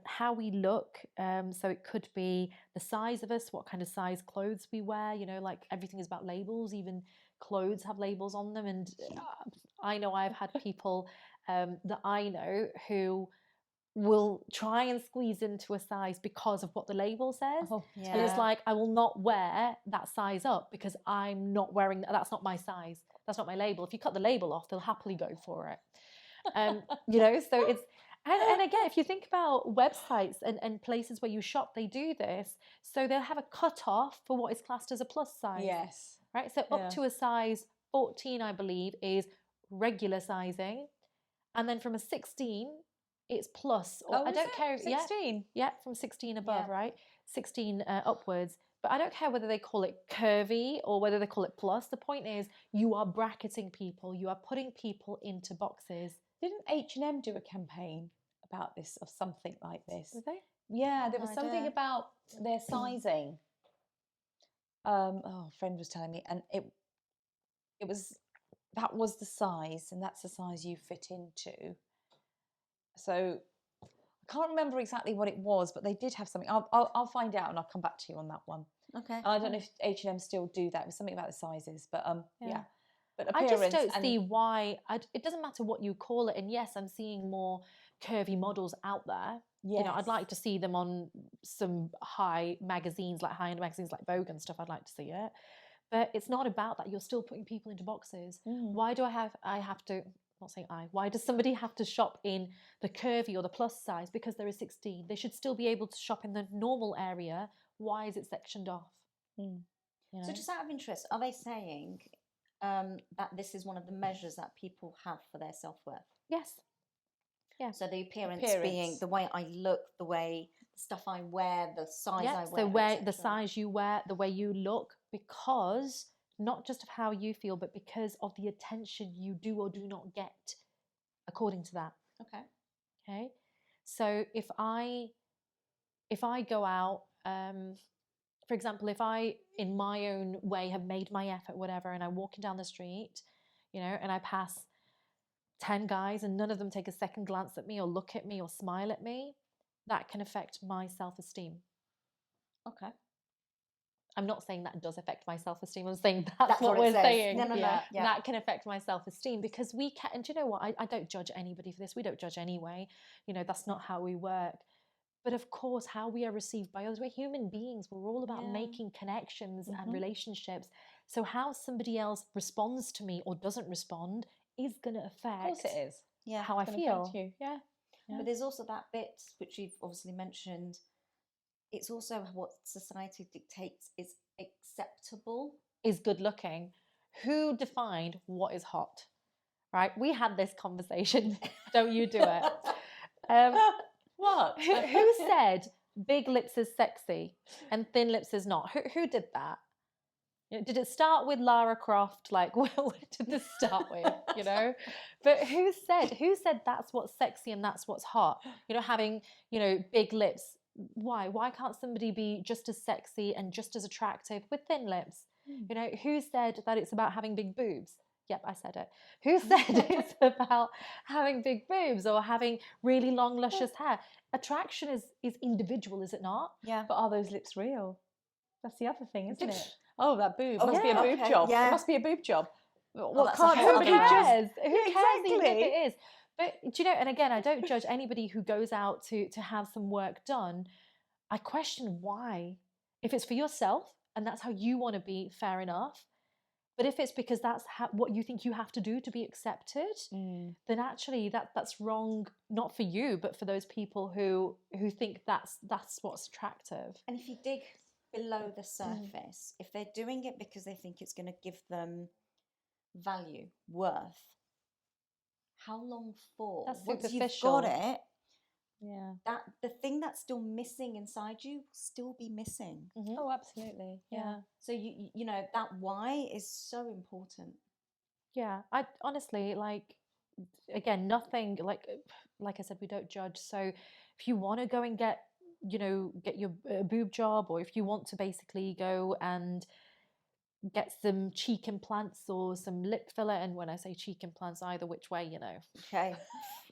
how we look. So it could be the size of us, what kind of size clothes we wear, you know, like everything is about labels. Even clothes have labels on them. And I know I've had people that I know who will try and squeeze into a size because of what the label says. And it's like, I will not wear that size up because I'm not wearing that. That's not my size. That's not my label. If you cut the label off, they'll happily go for it. You know, so it's, and again, if you think about websites and places where you shop, they do this. So they'll have a cutoff for what is classed as a plus size. Yes. Right. So up to a size 14, I believe, is regular sizing. And then from a 16, it's plus. Or I don't care. 16? Yeah, from 16 above, right? 16 upwards. But I don't care whether they call it curvy or whether they call it plus. The point is, you are bracketing people. You are putting people into boxes. Didn't H&M do a campaign about this, or something like this? Did they? Yeah, there was something about their sizing. A friend was telling me, and it was, that was the size, and that's the size you fit into. So I can't remember exactly what it was, but they did have something. I'll find out and I'll come back to you on that one. Okay. I don't know if H&M still do that. It was something about the sizes, but yeah. But I just don't see why. It doesn't matter what you call it. And yes, I'm seeing more curvy models out there. Yes. You know, I'd like to see them on some high-end magazines like Vogue and stuff. I'd like to see it. But it's not about that. You're still putting people into boxes. Why do I have to? not saying why does somebody have to shop in the curvy or the plus size because they're a 16? They should still be able to shop in the normal area. Why is it sectioned off? Mm. You know? So just out of interest, are they saying that this is one of the measures that people have for their self-worth? Yes. Yeah. So the appearance being the way I look, the way the stuff I wear, the size I wear. So where etc. the size you wear, the way you look, because not just of how you feel, but because of the attention you do or do not get according to that. Okay. Okay. So if I go out, for example, if I in my own way have made my effort, whatever, and I'm walking down the street, you know, and I pass 10 guys and none of them take a second glance at me or look at me or smile at me, that can affect my self-esteem. Okay. I'm not saying that does affect my self-esteem. I'm saying that's what we're says. saying. No. Yeah. Yeah. That can affect my self-esteem because we can. And do you know what? I don't judge anybody for this. We don't judge anyway. You know, that's not how we work. But of course, how we are received by others. We're human beings. We're all about making connections and relationships. So how somebody else responds to me or doesn't respond is going to affect. Of course, it is. Yeah. How I feel. You. Yeah. But there's also that bit which you've obviously mentioned. It's also what society dictates is acceptable. Is good looking. Who defined what is hot? Right? We had this conversation. Don't you do it? What? Who said big lips is sexy and thin lips is not? Who did that? You know, did it start with Lara Croft? Like, where did this start with? You know, but who said that's what's sexy and that's what's hot? You know, having big lips. Why can't somebody be just as sexy and just as attractive with thin lips? You know, who said that it's about having big boobs? Yep, I said it. Who said it's about having big boobs or having really long, luscious hair? Attraction is individual, is it not? Yeah. But are those lips real? That's the other thing, isn't it? Oh, that boob must be a yeah, boob okay, job. yeah. It must be a boob job. What that's a can't whole somebody other just? matter. Who cares even if Exactly. it is? But do you know, and again, I don't judge anybody who goes out to have some work done. I question why. If it's for yourself and that's how you want to be, fair enough. But if it's because that's what you think you have to do to be accepted, then actually that's wrong, not for you, but for those people who think that's what's attractive. And if you dig below the surface, if they're doing it because they think it's going to give them value, worth, how long for? That's Once superficial. you've got it, Yeah. that the thing that's still missing inside you will still be missing. Oh, absolutely. Yeah. So you know that why is so important. Yeah, I honestly again, nothing like I said, we don't judge. So if you want to go and get your boob job, or if you want to basically go and get some cheek implants or some lip filler, and when I say cheek implants, either which way, Okay,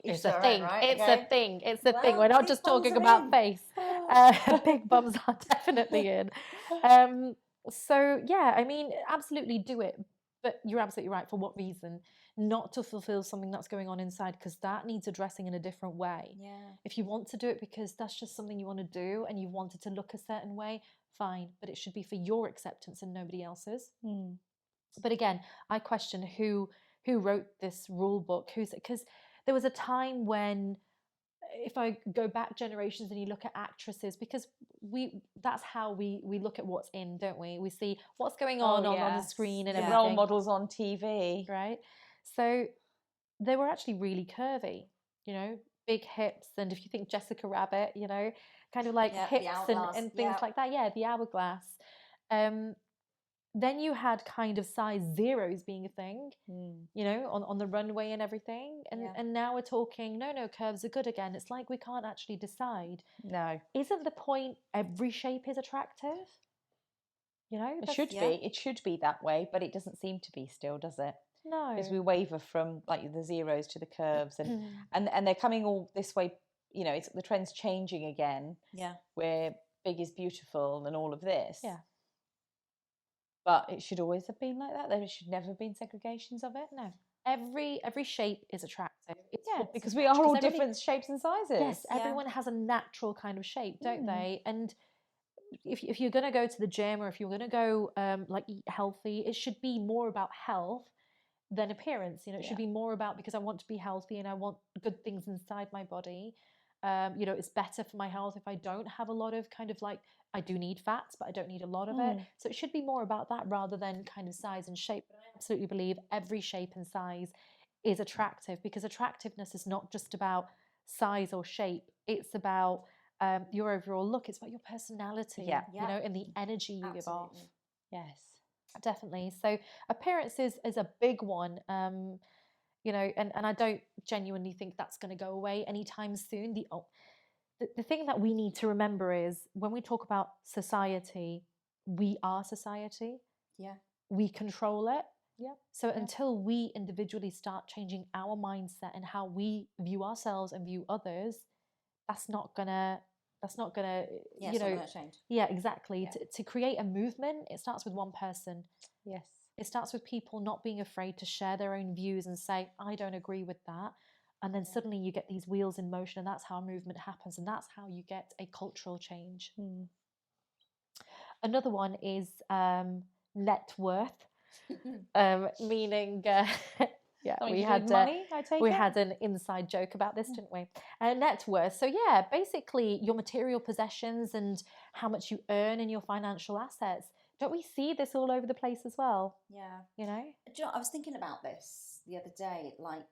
it's a thing. It's a thing. It's a thing. Well, We're not big just bums talking are about in. face. Big bums are definitely in. So yeah, I mean, absolutely do it. But you're absolutely right. For what reason? Not to fulfill something that's going on inside, because that needs addressing in a different way. Yeah. If you want to do it because that's just something you want to do and you want it to look a certain way, fine. But it should be for your acceptance and nobody else's. But again, I question who wrote this rule book. Because there was a time when, if I go back generations and you look at actresses, because that's how we look at what's in, don't we? We see what's going on on the screen and everything. Role models on TV. Right? So they were actually really curvy, big hips. And if you think Jessica Rabbit, kind of like hips and things like that. Yeah, the hourglass. Then you had kind of size zeros being a thing, on the runway and everything. And now we're talking, no, curves are good again. It's like we can't actually decide. No. Isn't the point every shape is attractive? It should be that way, but it doesn't seem to be still, does it? No. Because we waver from like the zeros to the curves and they're coming all this way, it's the trend's changing again. Yeah. Where big is beautiful and all of this. Yeah. But it should always have been like that. There should never have been segregations of it. No. Every shape is attractive. Because we are all different shapes and sizes. Yes, everyone has a natural kind of shape, don't they? And if you're going to go to the gym, or if you're going to go eat healthy, it should be more about health than appearance. You know, it should be more about, because I want to be healthy and I want good things inside my body. You know, it's better for my health if I don't have a lot of kind of like, I do need fats, but I don't need a lot of it. So it should be more about that rather than kind of size and shape. But I absolutely believe every shape and size is attractive, because attractiveness is not just about size or shape. It's about your overall look. It's about your personality, you know, and the energy you give off. Yes. Definitely. So appearance is a big one. You know, and I don't genuinely think that's going to go away anytime soon. The thing that we need to remember is when we talk about society, we are society. Yeah. We control it. Yeah. So until we individually start changing our mindset and how we view ourselves and view others, that's not gonna you know, change. Yeah, exactly. To create a movement, it starts with one person. Yes. It starts with people not being afraid to share their own views and say, I don't agree with that. And then suddenly you get these wheels in motion, and that's how movement happens. And that's how you get a cultural change. Another one is net worth, meaning, we had money, I take we it? had an inside joke about this, didn't we? Net worth. So yeah, basically your material possessions and how much you earn in your financial assets. Don't we see this all over the place as well? Yeah. You know? Do you know, I was thinking about this the other day, like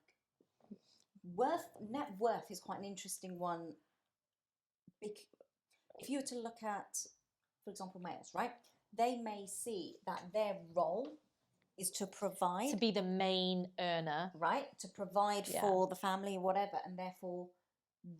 net worth is quite an interesting one. If you were to look at, for example, males, right? They may see that their role is to provide. To be the main earner. Right? To provide for the family or whatever. And therefore,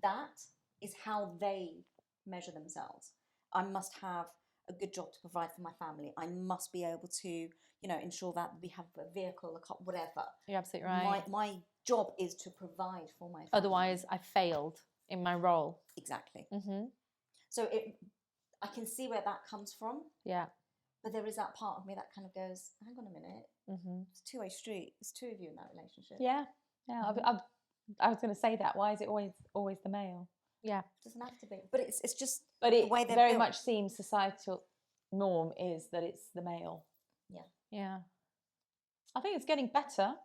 that is how they measure themselves. I must have a good job to provide for my family. I must be able to, you know, ensure that we have a vehicle, a car, whatever. You're absolutely right. My job is to provide for my family. Otherwise, I failed in my role. Exactly. So I can see where that comes from. Yeah. But there is that part of me that kind of goes, hang on a minute. It's a two-way street. There's two of you in that relationship. Yeah. Yeah. I was going to say that. Why is it always the male? Yeah. It doesn't have to be. But it's just the way they're very built. much seems societal norm is that it's the male. Yeah. Yeah. I think it's getting better.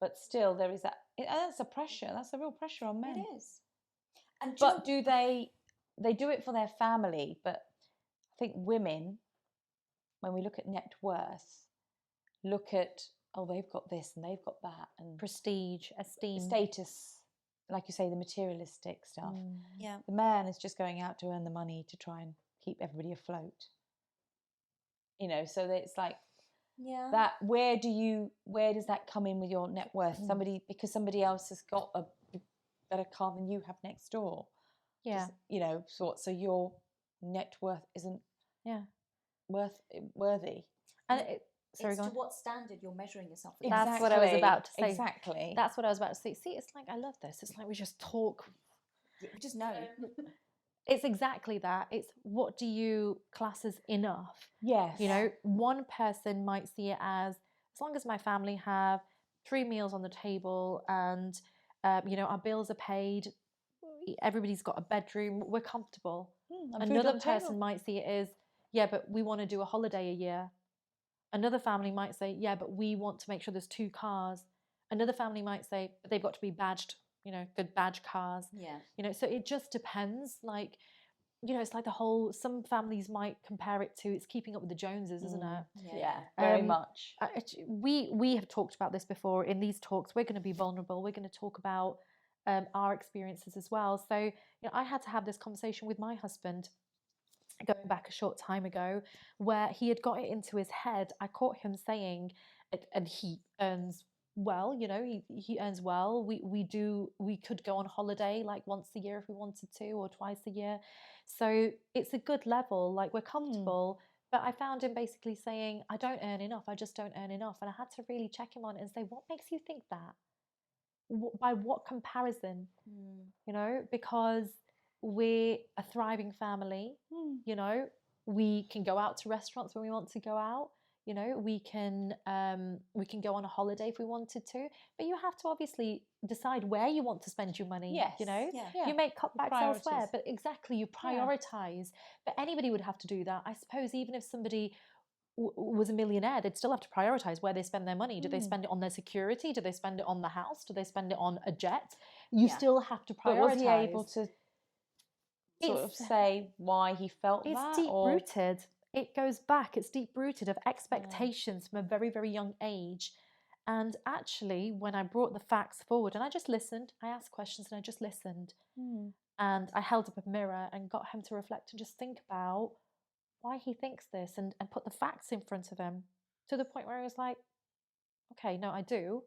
But still there is that's a pressure. That's a real pressure on men. It is. And do they do it for their family, but I think women, when we look at net worth, look at, oh, they've got this and they've got that, and prestige, esteem, status, like you say, the materialistic stuff. Yeah. The man is just going out to earn the money to try and keep everybody afloat. You know, so that it's like that. Where does that come in with your net worth? Because somebody else has got a better car than you have next door. Yeah. Just, you know, so your net worth isn't worthy. And to what standard you're measuring yourself against. That's what I was about to say. Exactly. That's what I was about to say. See, it's like, I love this. It's like we just talk. We just know. It's exactly that. It's what do you class as enough? Yes. You know, one person might see it as long as my family have 3 meals on the table and, you know, our bills are paid, everybody's got a bedroom, we're comfortable. Another person might see it as, yeah, but we want to do a holiday a year. Another family might say, yeah, but we want to make sure there's 2 cars. Another family might say, but they've got to be badged, you know, good badge cars. Yeah. You know, so it just depends. Like, you know, it's like some families might compare it to, it's keeping up with the Joneses, isn't it? Yeah, very much. We have talked about this before. In these talks, we're going to be vulnerable. We're going to talk about our experiences as well. So, you know, I had to have this conversation with my husband going back a short time ago, where he had got it into his head. I caught him saying, and he earns well, you know, he earns well. We could go on holiday like once a year if we wanted to, or twice a year. So it's a good level, like we're comfortable. But I found him basically saying, I don't earn enough. I just don't earn enough. And I had to really check him on it and say, what makes you think that? By what comparison? You know, because we're a thriving family. You know, we can go out to restaurants when we want to go out. You know, we can go on a holiday if we wanted to, but you have to obviously decide where you want to spend your money. Yes. You know, Yeah. you make cutbacks elsewhere, but exactly, you prioritize. But anybody would have to do that, I suppose. Even if somebody was a millionaire, they'd still have to prioritize where they spend their money. Do they spend it on their security? Do they spend it on the house? Do they spend it on a jet? You still have to prioritize. But was he able to sort of say why he felt it's that? deep rooted. It goes back. It's deep rooted of expectations from a very, very young age. And actually, when I brought the facts forward and I just listened, I asked questions and I just listened. And I held up a mirror and got him to reflect and just think about why he thinks this, and put the facts in front of him, to the point where he was like, okay, no, I do.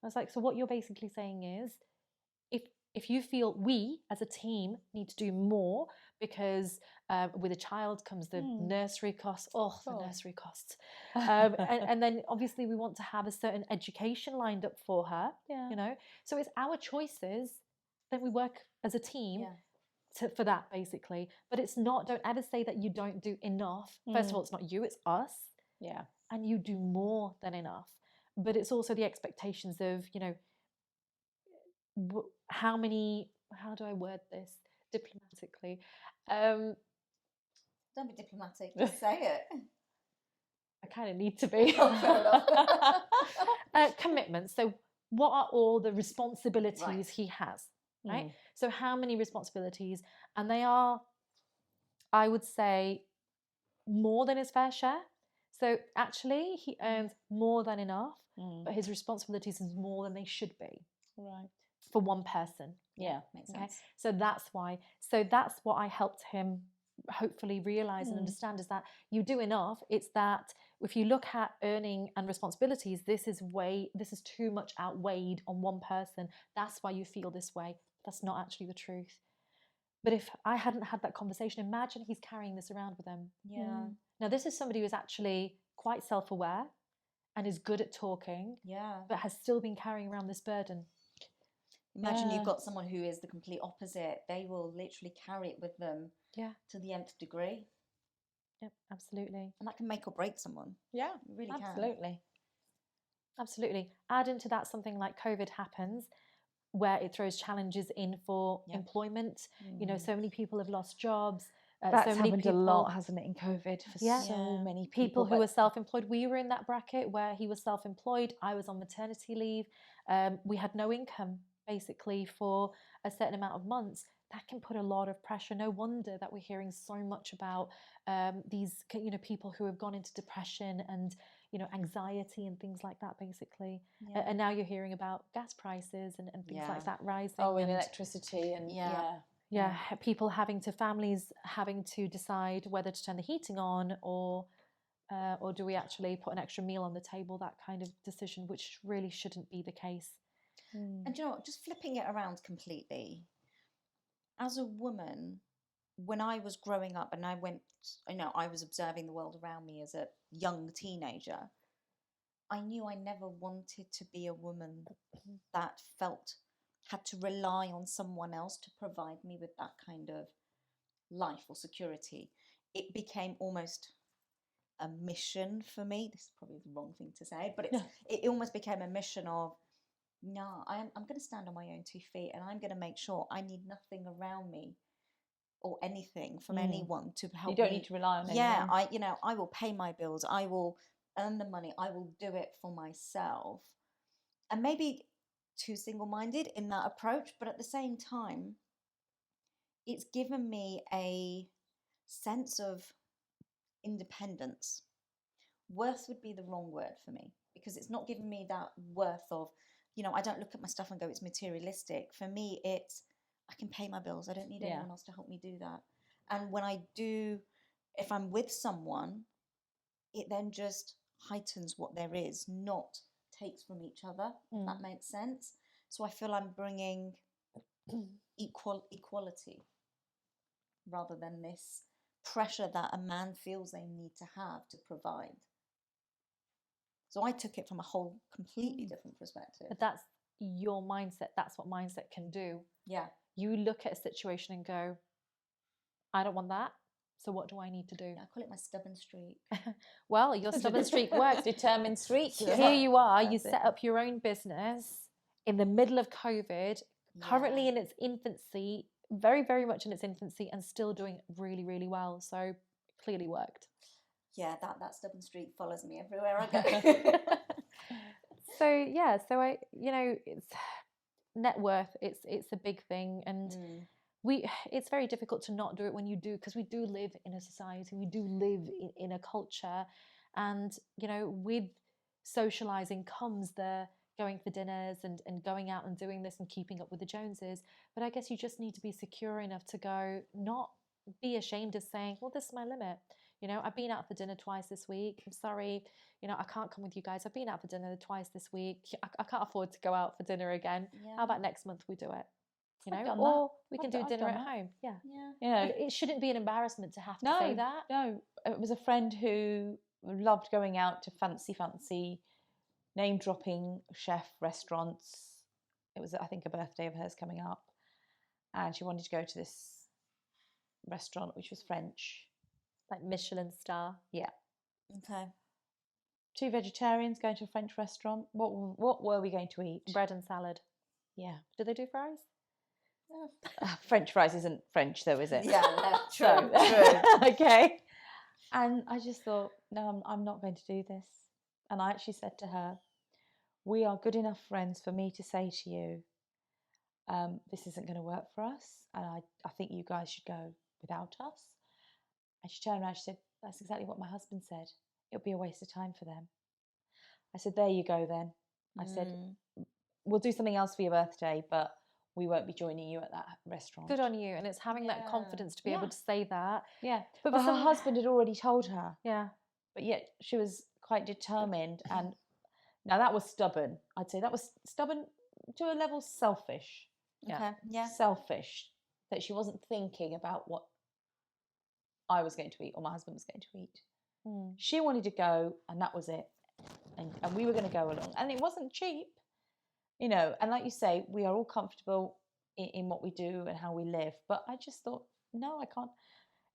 I was like, so what you're basically saying is, if you feel we as a team need to do more because with a child comes the nursery costs, the nursery costs, and then obviously we want to have a certain education lined up for her, you know, so it's our choices, then we work as a team for that, basically. But it's not, don't ever say that you don't do enough. First of all, it's not you, it's us. Yeah. And you do more than enough. But it's also the expectations of, you know, how do I word this diplomatically? Don't be diplomatic, just say it. I kind of need to be. Commitment. So what are all the responsibilities he has, right? So how many responsibilities? And they are, I would say, more than his fair share. So actually he earns more than enough, but his responsibilities is more than they should be. Right. For one person. Yeah, makes sense. So that's why. So that's what I helped him hopefully realize and understand, is that you do enough. It's that if you look at earning and responsibilities, this is too much outweighed on one person. That's why you feel this way. That's not actually the truth. But if I hadn't had that conversation, imagine he's carrying this around with him. Yeah. Now this is somebody who's actually quite self-aware and is good at talking, but has still been carrying around this burden. Imagine you've got someone who is the complete opposite. They will literally carry it with them to the nth degree. Yep, absolutely. And that can make or break someone. Yeah, it really absolutely. Absolutely. Add into that something like COVID happens, where it throws challenges in for employment. You know, so many people have lost jobs. That's so many happened people, a lot, hasn't it, in COVID, for so many people who were self-employed. We were in that bracket where he was self-employed. I was on maternity leave. We had no income, basically, for a certain amount of months. That can put a lot of pressure. No wonder that we're hearing so much about these, you know, people who have gone into depression and, you know, anxiety and things like that, basically. And now you're hearing about gas prices and things like that rising. Oh, and electricity and families having to decide whether to turn the heating on or do we actually put an extra meal on the table, that kind of decision, which really shouldn't be the case. And you know what, just flipping it around completely, as a woman, when I was growing up and I was observing the world around me as a young teenager, I knew I never wanted to be a woman that had to rely on someone else to provide me with that kind of life or security. It became almost a mission for me. This is probably the wrong thing to say, but it almost became a mission of, no, I'm going to stand on my own 2 feet, and I'm going to make sure I need nothing around me or anything from anyone to help me. You don't need to rely on anyone. I will pay my bills. I will earn the money. I will do it for myself. And maybe too single-minded in that approach, but at the same time, it's given me a sense of independence. Worth would be the wrong word for me, because it's not giving me that worth of, you know, I don't look at my stuff and go, it's materialistic. For me, it's, I can pay my bills. I don't need anyone else to help me do that. And when I do, if I'm with someone, it then just heightens what there is, not takes from each other, if that makes sense. So I feel I'm bringing equality rather than this pressure that a man feels they need to have to provide. So I took it from a whole completely different perspective. But that's your mindset. That's what mindset can do. Yeah. You look at a situation and go, I don't want that. So what do I need to do? Yeah, I call it my stubborn streak. Well, your stubborn streak works. Determined streak. Here you are. You set up your own business in the middle of COVID, currently in its infancy, very, very much in its infancy, and still doing really, really well. So clearly worked. Yeah, that stubborn streak follows me everywhere I go. So yeah, so I, it's net worth. It's a big thing, and it's very difficult to not do it when you do, because we do live in a society, we do live in a culture, and with socializing comes the going for dinners and going out and doing this and keeping up with the Joneses. But I guess you just need to be secure enough to go, not be ashamed of saying, well, this is my limit. I've been out for dinner twice this week. I'm sorry, I can't come with you guys. I've been out for dinner twice this week. I can't afford to go out for dinner again. How about next month we do it? Or we can do dinner at home. Yeah. It shouldn't be an embarrassment to have to say that. No, it was a friend who loved going out to fancy name dropping chef restaurants. It was, I think, a birthday of hers coming up, and she wanted to go to this restaurant which was French, like Michelin star. Yeah. Okay. 2 vegetarians going to a French restaurant. What were we going to eat? Bread and salad. Yeah. Do they do fries? French fries isn't French though, is it? Yeah, no, true. Okay. And I just thought, no, I'm not going to do this. And I actually said to her, we are good enough friends for me to say to you, this isn't going to work for us, and I think you guys should go without us. And she turned around and she said, that's exactly what my husband said. It'll be a waste of time for them. I said, there you go then. I said, we'll do something else for your birthday, but we won't be joining you at that restaurant. Good on you. And it's having that confidence to be able to say that. Yeah. But her husband had already told her. Yeah. But yet she was quite determined. And now that was stubborn. I'd say that was stubborn to a level selfish. Okay. Yeah. Selfish. That she wasn't thinking about what I was going to eat or my husband was going to eat. She wanted to go, and that was it. And we were going to go along. And it wasn't cheap. And like you say, we are all comfortable in what we do and how we live. But I just thought, no, I can't.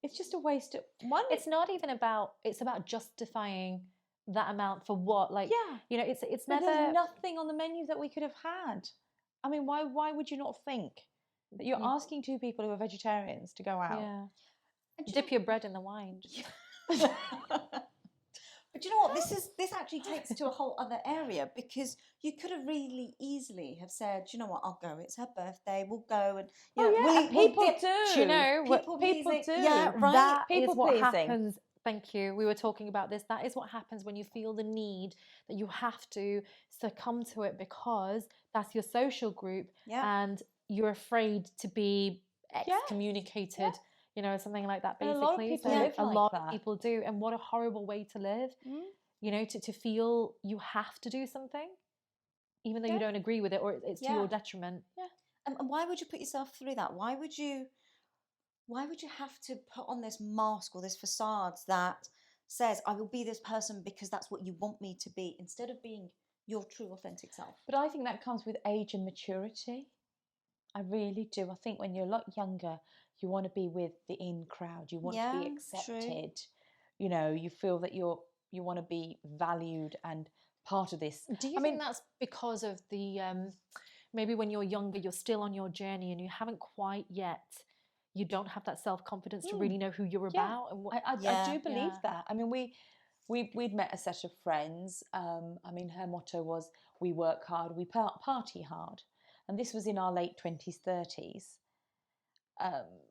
It's just a waste of money. It's not even about, it's about justifying that amount for what? Like, it's but never. There's nothing on the menu that we could have had. I mean, why would you not think that you're asking 2 people who are vegetarians to go out? Yeah. Dip your bread in the wine. But you know what? This actually takes to a whole other area, because you could have really easily have said, you know what, I'll go. It's her birthday. We'll go, and people do. People do. Yeah, right. That people is what pleasing. happens. Thank you. We were talking about this. That is what happens when you feel the need that you have to succumb to it, because that's your social group, and you're afraid to be excommunicated. Something like that, basically. And a lot of people live a like lot that. of people do. And what a horrible way to live, to feel you have to do something, even though you don't agree with it, or it's to your detriment. Yeah. And why would you put yourself through that? Why would you have to put on this mask or this facade that says, I will be this person because that's what you want me to be, instead of being your true, authentic self? But I think that comes with age and maturity. I really do. I think when you're a lot younger, you want to be with the in crowd. You want to be accepted. True. You feel that you want to be valued and part of this. Do you think that's because of the maybe when you're younger, you're still on your journey and you haven't quite yet, you don't have that self-confidence to really know who you're about? And what I do believe that. I mean, we'd met a set of friends. I mean, her motto was, we work hard, we party hard. And this was in our late 20s, 30s.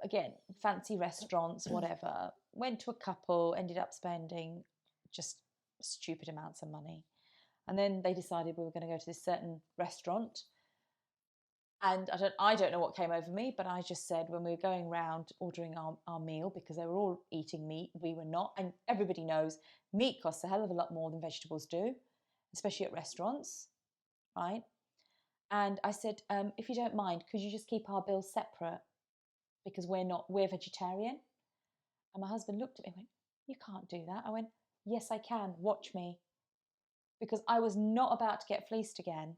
Again, fancy restaurants, whatever. Went to a couple, ended up spending just stupid amounts of money. And then they decided we were going to go to this certain restaurant. And I don't know what came over me, but I just said, when we were going round ordering our meal, because they were all eating meat, we were not. And everybody knows meat costs a hell of a lot more than vegetables do, especially at restaurants, right? And I said, if you don't mind, could you just keep our bills separate? Because we're vegetarian. And my husband looked at me and went, you can't do that. I went, yes, I can. Watch me. Because I was not about to get fleeced again.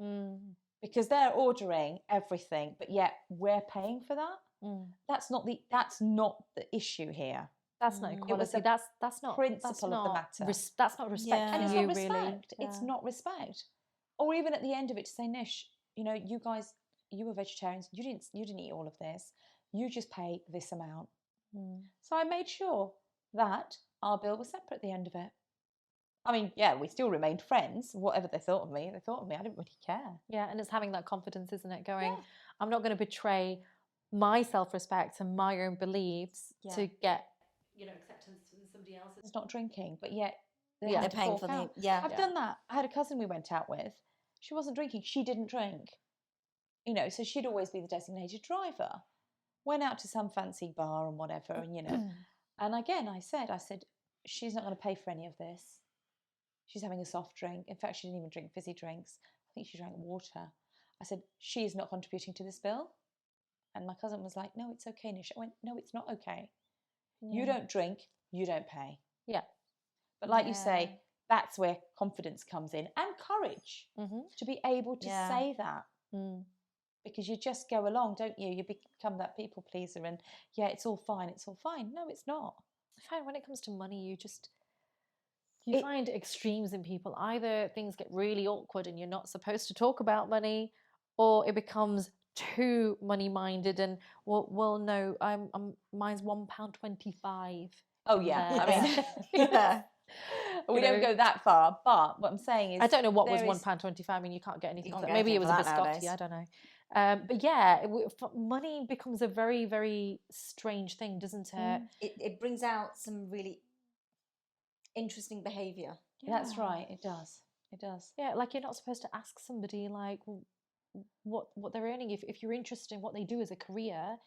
Because they're ordering everything, but yet we're paying for that. That's not the issue here. That's not equality. That's not principle of the matter. That's not respect for you, really. It's not respect. Or even at the end of it, to say, Nish, you guys, you were vegetarians. You didn't eat all of this. You just pay this amount. So I made sure that our bill was separate at the end of it. I mean, yeah, we still remained friends. Whatever they thought of me, they thought of me. I didn't really care. Yeah, and it's having that confidence, isn't it? Going, I'm not going to betray my self-respect and my own beliefs to get, acceptance from somebody else's. It's not drinking, but yet they're paying for out. I've done that. I had a cousin we went out with. She wasn't drinking. She didn't drink. So she'd always be the designated driver. Went out to some fancy bar and whatever, and and again, I said, she's not going to pay for any of this. She's having a soft drink. In fact, she didn't even drink fizzy drinks. I think she drank water. I said, she is not contributing to this bill. And my cousin was like, no, it's okay, Nish. I went, no, it's not okay. You don't drink, you don't pay. Yeah. But like you say, that's where confidence comes in, and courage to be able to say that. Because you just go along, don't you? You become that people pleaser and, it's all fine, it's all fine. No, it's not. I find when it comes to money, you find extremes in people. Either things get really awkward and you're not supposed to talk about money, or it becomes too money-minded and, well no, mine's £1.25. Oh, yeah. I mean... We don't go that far, but what I'm saying is... I don't know what was £1.25. I mean, you can't get anything. Maybe it was a biscotti, I don't know. But yeah, money becomes a very, very strange thing, doesn't it? It brings out some really interesting behaviour. That's right, it does. It does. Yeah, like you're not supposed to ask somebody like what they're earning. If you're interested in what they do as a career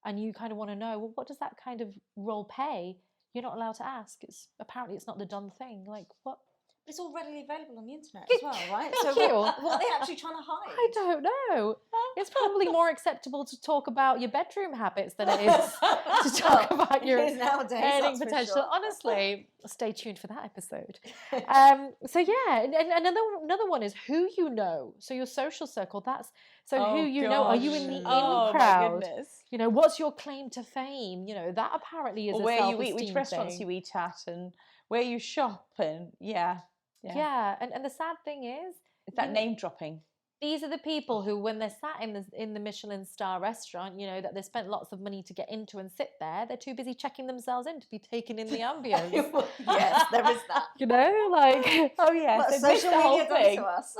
and you kind of want to know, well, what does that kind of role pay? You're not allowed to ask. Apparently it's not the done thing. Like what? But it's all readily available on the internet as well, right? So what are they actually trying to hide? I don't know. It's probably more acceptable to talk about your bedroom habits than it is to talk about your earning potential. Sure. Honestly, stay tuned for that episode. So yeah, and another one is who you know. So your social circle. Who you know. Are you in the in crowd? My goodness. What's your claim to fame? That apparently is a self-esteem where you eat, which restaurants you eat at, and where you shop, and Yeah, and the sad thing is that name dropping. These are the people who, when they're sat in the Michelin star restaurant, that they spent lots of money to get into and sit there, they're too busy checking themselves in to be taken in the ambience. Yes, there is that. Oh yeah, so social media does to us.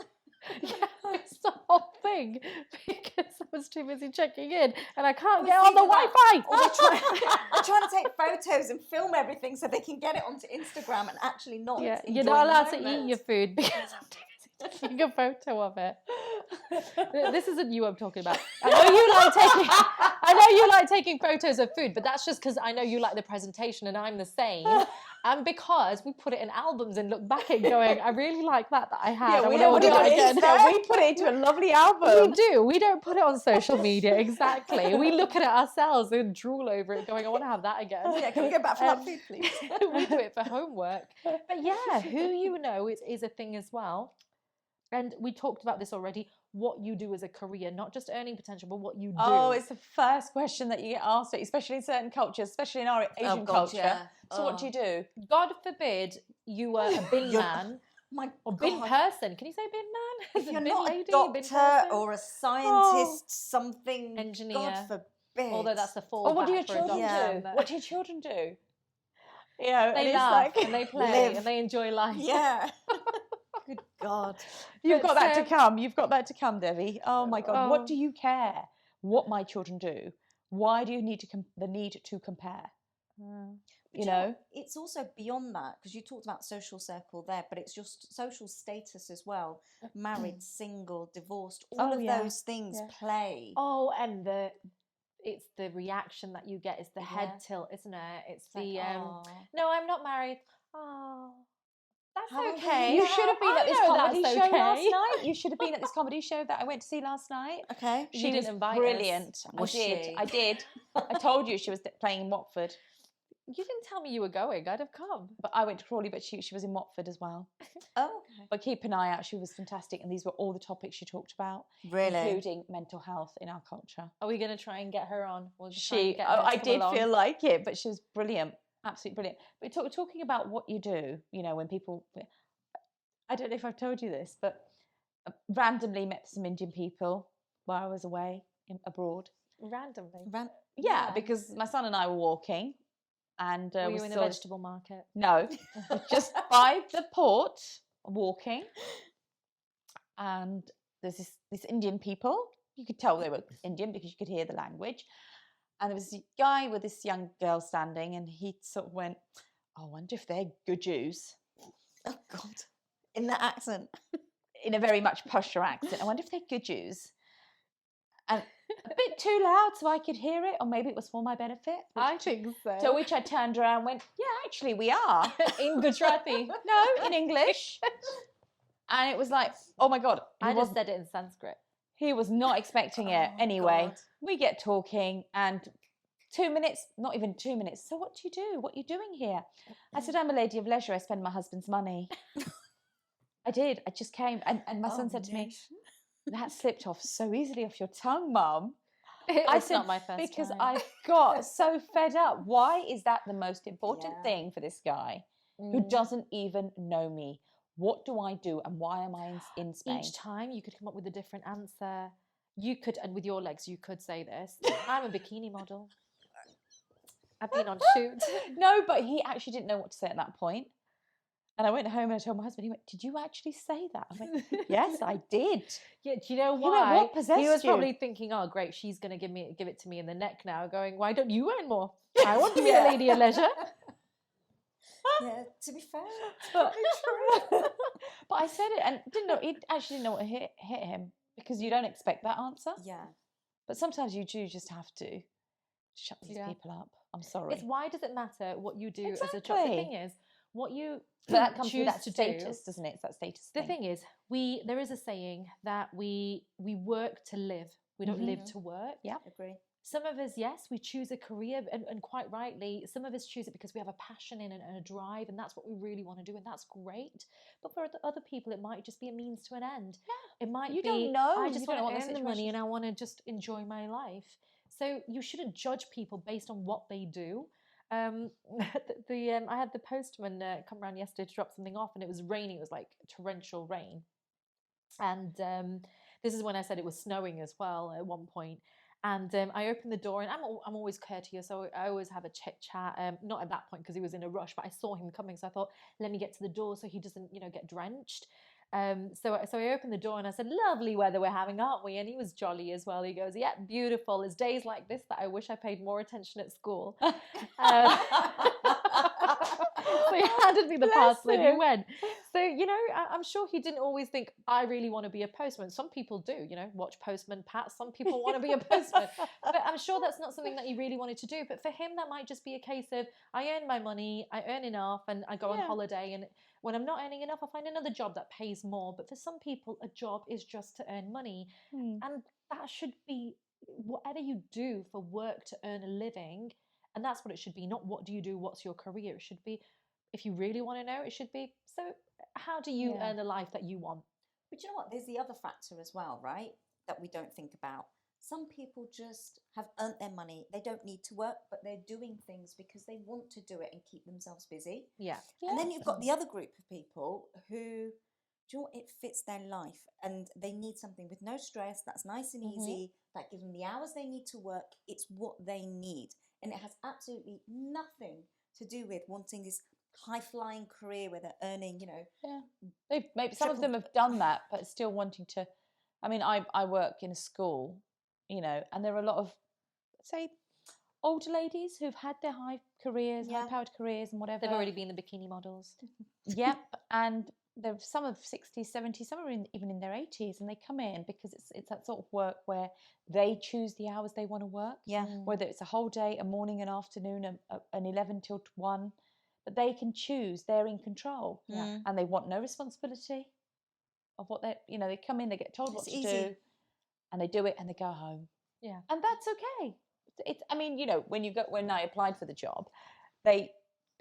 Yeah, it's the whole thing because I was too busy checking in and I can't get on the Wi-Fi. Or they're trying to take photos and film everything so they can get it onto Instagram and actually not. Yeah, you're not allowed to eat your food because I'm too busy taking a photo of it. This isn't you I'm talking about. I know you like taking photos of food, but that's just because I know you like the presentation and I'm the same. And because we put it in albums and look back at going, I really like that I had. Yeah, we don't do that again. We put it into a lovely album. We do. We don't put it on social media. Exactly. We look at it ourselves and drool over it going, I want to have that again. Yeah, can we go back for that food, please? We do it for homework. But yeah, who you know is a thing as well. And we talked about this already, what you do as a career, not just earning potential, but what you do. Oh, it's the first question that you get asked, especially in certain cultures, especially in our Asian culture. Yeah. So what do you do? God forbid you were a bin man. Or bin person. Can you say bin man? If you're not a doctor or a scientist, something, engineer. God forbid. Although that's the fallback. Or what do your children do? What do your children do? They laugh and they play and they enjoy life. Yeah. Good God. You've got that to come. You've got that to come, Debbie. Oh my God. What do you care what my children do? Why do you need the need to compare? It's also beyond that, because you talked about social circle there, but it's just social status as well. Married, single, divorced, all of those things play. Oh, and it's the reaction that you get is the head tilt, isn't it? It's the no, I'm not married. Oh. That's okay. You should have been at this comedy show last night. You should have been at this comedy show that I went to see last night. Okay. She was brilliant. I did. I told you she was playing in Watford. You didn't tell me you were going. I'd have come. But I went to Crawley, but she was in Watford as well. Oh, okay. But keep an eye out. She was fantastic. And these were all the topics she talked about. Really? Including mental health in our culture. Are we going to try and get her on? I did feel like it, but she was brilliant. Absolutely brilliant. But talking about what you do, when people, I don't know if I've told you this, but randomly met some Indian people while I was away abroad. Randomly? Yeah, because my son and I were walking and Were we you in a saw vegetable market? No, just by the port, walking, and there's this Indian people. You could tell they were Indian because you could hear the language. And there was a guy with this young girl standing, and he sort of went, "I wonder if they're good Jews." Oh God, in that accent, in a very much posher accent. I wonder if they're good Jews. And a bit too loud so I could hear it, or maybe it was for my benefit. I think so. To which I turned around and went, "Yeah, actually, we are." In Gujarati. No, in English. And it was like, oh my God. I just said it in Sanskrit. He was not expecting it. Oh, Anyway, God. we get talking, and 2 minutes, not even 2 minutes. "So what do you do? What are you doing here?" I said, "I'm a lady of leisure. I spend my husband's money." I did. I just came. And my son said to me, "That slipped off so easily off your tongue, Mum." I said, not my first because time. I got so fed up. Why is that the most important thing for this guy who doesn't even know me? What do I do, and why am I in Spain? Each time you could come up with a different answer. You could, and with your legs, you could say this. I'm a bikini model. I've been on shoots. No, but he actually didn't know what to say at that point. And I went home and I told my husband. He went, "Did you actually say that?" I went, "Yes, I did." Yeah, do you know He why? went, "What possessed He was you?" probably thinking, "Oh, great, she's going to give it to me in the neck now." Going, "Why don't you earn more? I want to be a lady of leisure." Yeah, to be fair, But, but I said it and didn't know. He actually didn't know what hit him, because you don't expect that answer. yeah. But sometimes you do just have to shut these people up. I'm sorry. It's why does it matter what you do as a job? The Exactly. thing is, what you But that comes choose with that to status, do. doesn't it? It's that status The thing. thing is, there is a saying that we work to live. We don't live to work. Yeah. Agree. Some of us, yes, we choose a career, and quite rightly, some of us choose it because we have a passion in it and a drive, and that's what we really want to do, and that's great. But for other people, it might just be a means to an end. Yeah. It might You be, don't know. I You just don't want know to what the earn the money situation and I want to just enjoy my life. So you shouldn't judge people based on what they do. I had the postman come around yesterday to drop something off, and it was raining. It was like torrential rain. And this is when I said it was snowing as well at one point. And I opened the door, and I'm always courteous, so I always have a chit chat. Not at that point because he was in a rush, but I saw him coming, so I thought, let me get to the door so he doesn't, get drenched. So I opened the door and I said, "Lovely weather we're having, aren't we?" And he was jolly as well. He goes, "Yeah, beautiful. It's days like this that I wish I paid more attention at school." So he handed me the parcel and he went. So, I'm sure he didn't always think, "I really want to be a postman." Some people do, watch Postman Pat. Some people want to be a postman. But I'm sure that's not something that he really wanted to do. But for him, that might just be a case of, I earn my money, I earn enough, and I go on holiday. And when I'm not earning enough, I'll find another job that pays more. But for some people, a job is just to earn money. And that should be whatever you do for work to earn a living. And that's what it should be. Not what do you do, what's your career. It should be, if you really want to know, it should be, so how do you earn the life that you want? But you know what? There's the other factor as well, right? That we don't think about. Some people just have earned their money. They don't need to work, but they're doing things because they want to do it and keep themselves busy. Yeah. And then you've got the other group of people who, do you know what? It fits their life and they need something with no stress, that's nice and easy, that gives them the hours they need to work. It's what they need. And it has absolutely nothing to do with wanting this high-flying career where they're earning, Maybe some of them have done that, but still wanting to. I mean, I work in a school, and there are a lot of, say, older ladies who've had their high-powered careers and whatever. They've already been the bikini models. Yep, and there's some of 60s, 70s, some are even in their 80s, and they come in because it's that sort of work where they choose the hours they want to work. Yeah. Whether it's a whole day, a morning, an afternoon, an 11 till 1. But they can choose, they're in control. Yeah. And they want no responsibility of what they come in, they get told what to do, and they do it and they go home. Yeah. And that's okay. When I applied for the job, the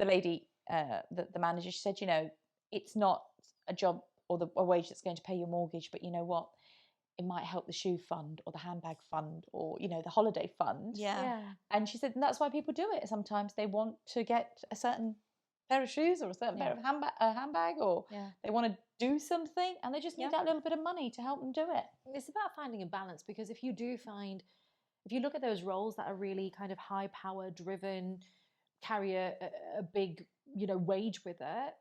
lady, the manager, she said, it's not a job or a wage that's going to pay your mortgage, but you know what? It might help the shoe fund or the handbag fund or, the holiday fund. Yeah. And she said, and that's why people do it. Sometimes they want to get a certain pair of shoes or a certain pair of handbag, or they want to do something and they just need that little bit of money to help them do it. It's about finding a balance, because if you look at those roles that are really kind of high power driven, carry a big, wage with it,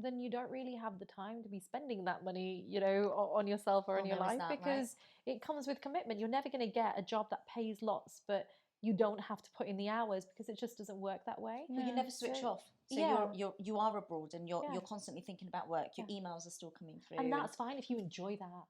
then you don't really have the time to be spending that money, on yourself or in your there is life, that, right? because it comes with commitment. You're never going to get a job that pays lots, but you don't have to put in the hours, because it just doesn't work that way. Well, you never switch off. So you are abroad and you're constantly thinking about work. Your emails are still coming through. And that's fine if you enjoy that.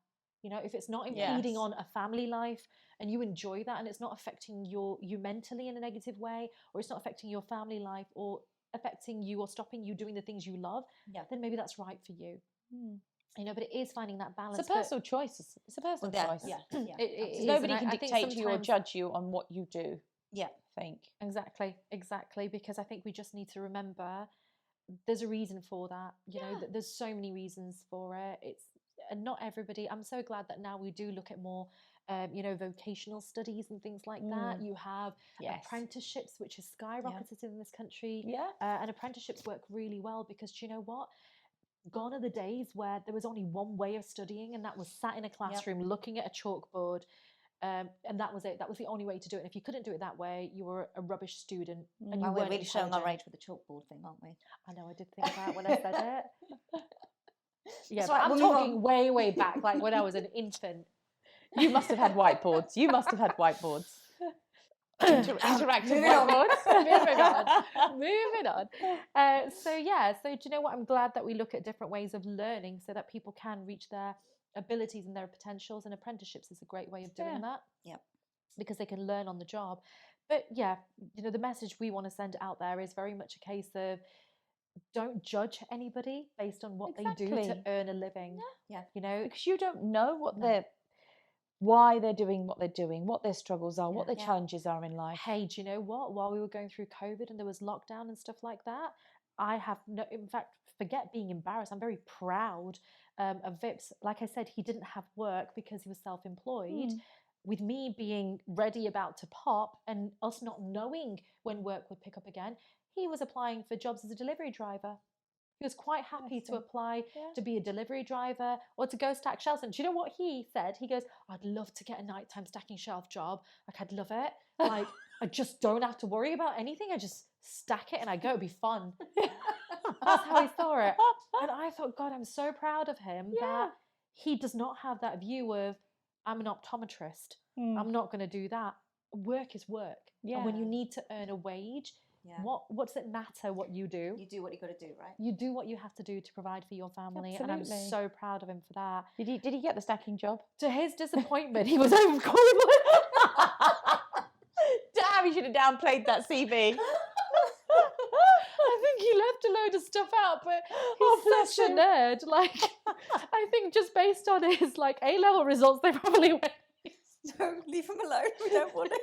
If it's not impeding on a family life and you enjoy that, and it's not affecting you mentally in a negative way, or it's not affecting your family life or affecting you or stopping you doing the things you love, then maybe that's right for you. But it is finding that balance. It's a personal choice. It's a personal choice. Nobody can dictate to you or judge you on what you do. Yeah, I think. Exactly, because I think we just need to remember there's a reason for that. There's so many reasons for it. And not everybody. I'm so glad that now we do look at more vocational studies and things like that. You have apprenticeships, which has skyrocketed in this country. And apprenticeships work really well, because do you know what? Gone are the days where there was only one way of studying, and that was sat in a classroom looking at a chalkboard, and that was it. That was the only way to do it. And if you couldn't do it that way, you were a rubbish student, and you weren't really showing our intelligent. age with the chalkboard thing, aren't we? I know, I did think that when I said it. Yeah, right, I'm talking way back, like when I was an infant. You must have had whiteboards. Interactive whiteboards. Moving on. So do you know what? I'm glad that we look at different ways of learning so that people can reach their abilities and their potentials, and apprenticeships is a great way of doing that. Yep. Because they can learn on the job. But the message we want to send out there is very much a case of, don't judge anybody based on what they do to earn a living. Because you don't know why they're doing what they're doing, what their struggles are, what their challenges are in life. Hey, do you know what? While we were going through COVID and there was lockdown and stuff like that, in fact, forget being embarrassed, I'm very proud of Vips. Like I said, he didn't have work because he was self-employed. With me being ready about to pop and us not knowing when work would pick up again, he was applying for jobs as a delivery driver. He was quite happy to apply to be a delivery driver or to go stack shelves. And do you know what he said? He goes, I'd love to get a nighttime stacking shelf job. Like, I'd love it. Like, I just don't have to worry about anything. I just stack it and I go. It'd be fun. That's how he saw it. And I thought, God, I'm so proud of him that he does not have that view of, I'm an optometrist. I'm not going to do that. Work is work. And when you need to earn a wage, what does it matter what you do? You do what you got to do, right? You do what you have to do to provide for your family. Absolutely. And I'm so proud of him for that. Did he get the stacking job? To his disappointment, he was overqualified. Damn, he should have downplayed that CV. I think he left a load of stuff out, but he's such a nerd. Like, I think just based on his A-level results, they probably went, don't leave him alone. We don't want him.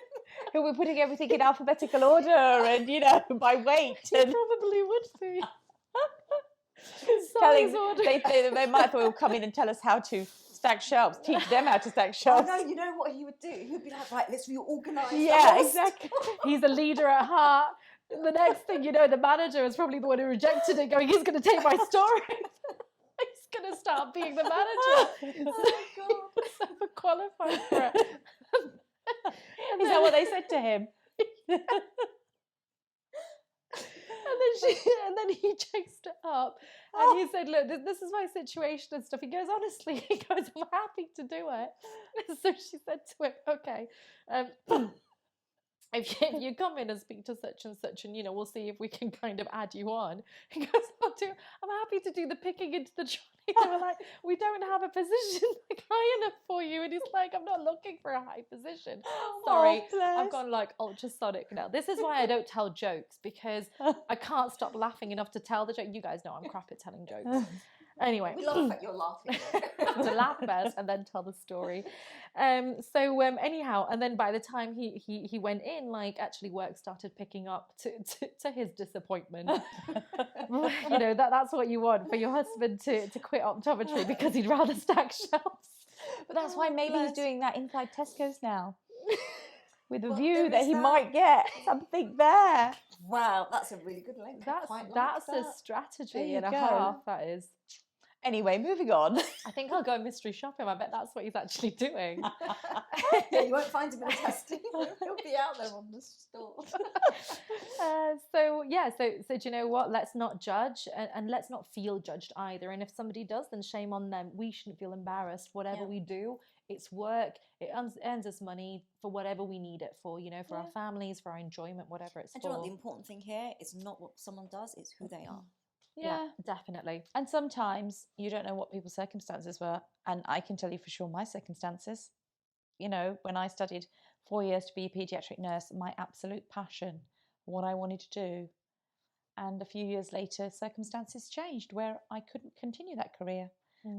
Who were putting everything in alphabetical order and by weight. He probably would be. They might as well come in and tell us how to stack shelves, teach them how to stack shelves. Oh no, you know what he would do? He would be like, right, let's reorganise. Yeah, exactly. He's a leader at heart. The next thing you know, the manager is probably the one who rejected it, going, he's going to take my story. He's going to start being the manager. Oh God. So overqualified for it. Is that what they said to him? And then he chased it up and he said, look, this is my situation and stuff. He goes, honestly, I'm happy to do it. So she said to him, okay, if you come in and speak to such and such, and we'll see if we can kind of add you on. He goes, I'm happy to do the picking into the trolley. They were like, we don't have a position high enough for you. And he's like, I'm not looking for a high position. Sorry, I've gone ultrasonic now. This is why I don't tell jokes, because I can't stop laughing enough to tell the joke. You guys know I'm crap at telling jokes. Anyway, we love that you're laughing. To laugh first and then tell the story. Anyhow, and then by the time he went in, actually work started picking up to his disappointment. That's what you want for your husband to quit optometry, because he'd rather stack shelves. But that's why maybe he's doing that inside Tesco's now, with a view that he might get something there. Wow, that's a really good link. That's a strategy and a half. That is. Anyway, moving on. I think I'll go mystery shopping. I bet that's what he's actually doing. Yeah, you won't find him in a testing room. He'll be out there on the store. So do you know what? Let's not judge, and let's not feel judged either. And if somebody does, then shame on them. We shouldn't feel embarrassed. Whatever we do, it's work. It earns us money for whatever we need it for. For our families, for our enjoyment, whatever it's And for. do you know what the important thing here is not what someone does; it's who they are. Yeah, definitely. And sometimes you don't know what people's circumstances were. And I can tell you for sure my circumstances. When I studied 4 years to be a paediatric nurse, my absolute passion, what I wanted to do. And a few years later, circumstances changed where I couldn't continue that career.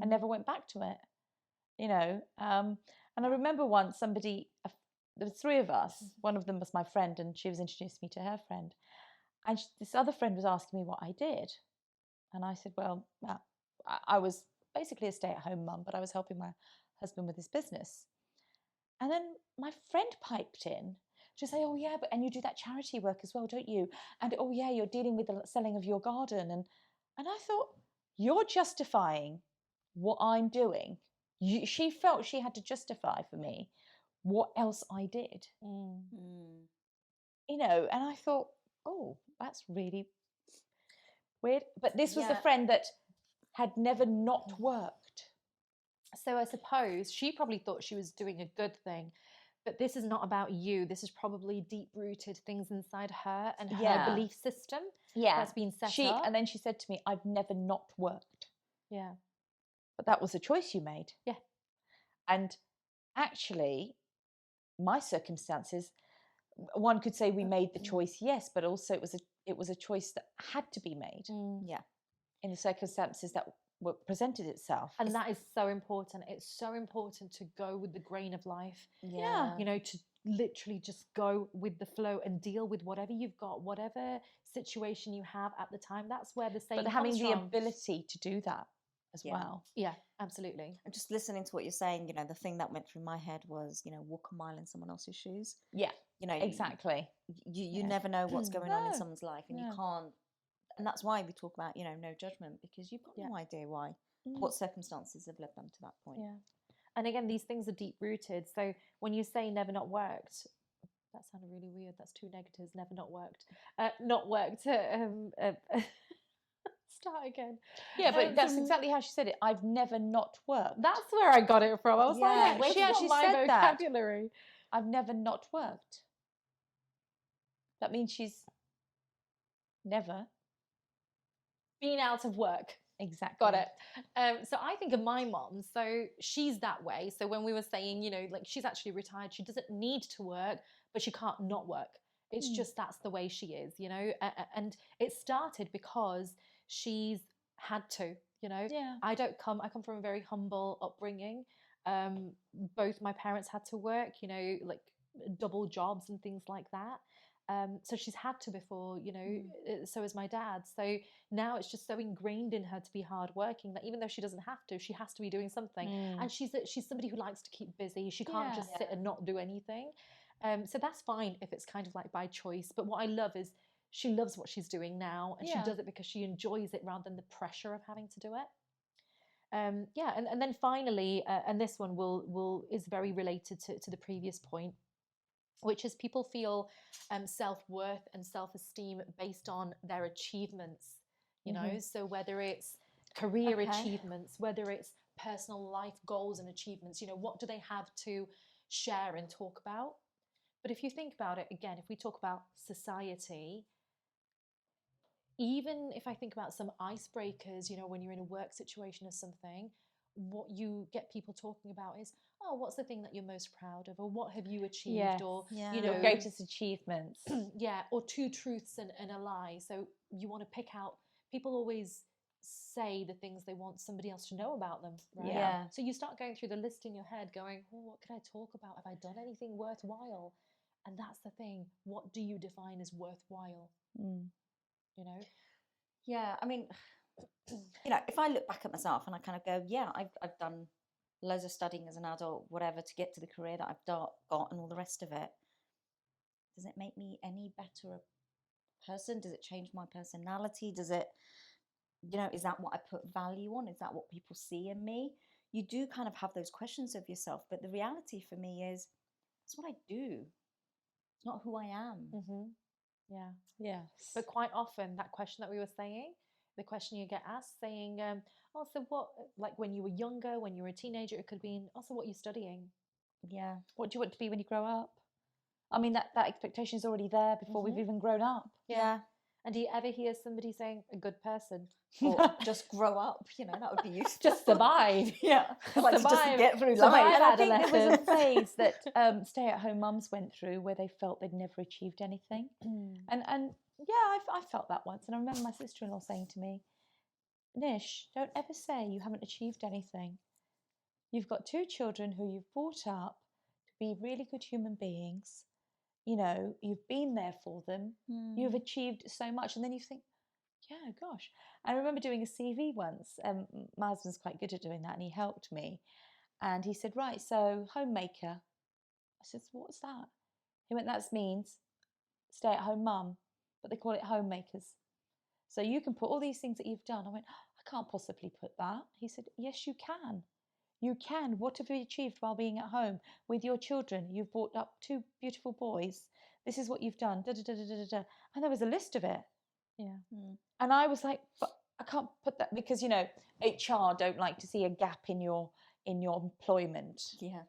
I never went back to it, And I remember once there were 3 of us. One of them was my friend, and she was introducing me to her friend. And this other friend was asking me what I did. And I said, well, I was basically a stay-at-home mum, but I was helping my husband with his business. And then my friend piped in to say, oh, yeah, and you do that charity work as well, don't you? And, oh, yeah, you're dealing with the selling of your garden. And I thought, you're justifying what I'm doing. She felt she had to justify for me what else I did. And I thought, oh, that's really weird. But this was the friend that had never not worked. So I suppose she probably thought she was doing a good thing, but this is not about you. This is probably deep-rooted things inside her and her belief system that's been set up. And then she said to me, I've never not worked. Yeah. But that was a choice you made. Yeah. And actually, my circumstances, one could say we made the choice, yes, but also it was a choice that had to be made. Yeah. In the circumstances that were presented itself. And that is so important. It's so important to go with the grain of life. Yeah. To literally just go with the flow and deal with whatever you've got, whatever situation you have at the time. That's where the saying But having comes the from. ability to do that as well. Yeah, absolutely. And just listening to what you're saying, the thing that went through my head was, walk a mile in someone else's shoes. Yeah. Exactly. You never know what's going on in someone's life, and you No. can't. And that's why we talk about, no judgment, because you've got no idea what circumstances have led them to that point. Yeah. And again, these things are deep rooted. So when you say never not worked, that sounded really weird. That's 2 negatives. Never not worked. Not worked. Start again. Yeah, but that's exactly how she said it. I've never not worked. That's where I got it from. I was Yeah, like, where's she actually my said that. vocabulary? I've never not worked. That means she's never been out of work. Exactly. Got it. So I think of my mom. So she's that way. So when we were saying, like she's actually retired, she doesn't need to work, but she can't not work. It's just that's the way she is, And it started because she's had to, Yeah. I come from a very humble upbringing. Both my parents had to work, like double jobs and things like that. So she's had to before, so is my dad. So now it's just so ingrained in her to be hardworking that even though she doesn't have to, she has to be doing something. And she's somebody who likes to keep busy. She can't just sit and not do anything. So that's fine if it's kind of like by choice. But what I love is she loves what she's doing now, and she does it because she enjoys it rather than the pressure of having to do it. And then finally, and this one is very related to the previous point, which is people feel self-worth and self-esteem based on their achievements, so whether it's career achievements, whether it's personal life goals and achievements, what do they have to share and talk about? But if you think about it, again, if we talk about society, even if I think about some icebreakers, when you're in a work situation or something, what you get people talking about is, oh, what's the thing that you're most proud of, or what have you achieved, or your greatest achievements. Or 2 truths and a lie. So you want to pick out, people always say the things they want somebody else to know about them, right? So you start going through the list in your head going, oh, what could I talk about? Have I done anything worthwhile? And that's the thing, what do you define as worthwhile? Yeah, I mean, if I look back at myself and I kind of go, yeah, I've done loads of studying as an adult, whatever, to get to the career that I've got and all the rest of it. Does it make me any better a person? Does it change my personality? Does it you know, is that what I put value on? Is that what people see in me? You do kind of have those questions of yourself. But the reality for me is, it's what I do. It's not who I am. Mm-hmm. Yeah. Yes. But quite often, that question that we were saying, the question you get asked, saying, "Oh, so what?" Like when you were younger, when you were a teenager, it could be, "Also, what are you studying? Yeah. What do you want to be when you grow up?" I mean, that expectation is already there before we've even grown up. Yeah. And do you ever hear somebody saying, "A good person"? Or just grow up, you know, that would be useful. Just survive. Yeah. Like to just Survive. get through Survive. life. And I think there was a adolescence. phase that stay-at-home mums went through where they felt they'd never achieved anything. And yeah, I felt that once. And I remember my sister-in-law saying to me, Nish, don't ever say you haven't achieved anything. You've got 2 children who you've brought up to be really good human beings. You know, you've been there for them. You've achieved so much. And then you think, yeah, gosh. I remember doing a CV once. My husband's quite good at doing that, and he helped me. And he said, right, so homemaker. I said, what's that? He went, that means stay-at-home mum, but they call it homemakers. So you can put all these things that you've done. I went, I can't possibly put that. He said, yes, you can. You can. What have you achieved while being at home with your children? You've brought up 2 beautiful boys. This is what you've done. Da, da, da, da, da, da. And there was a list of it. Yeah. And I was like, but I can't put that because, you know, HR don't like to see a gap in your employment. Yeah.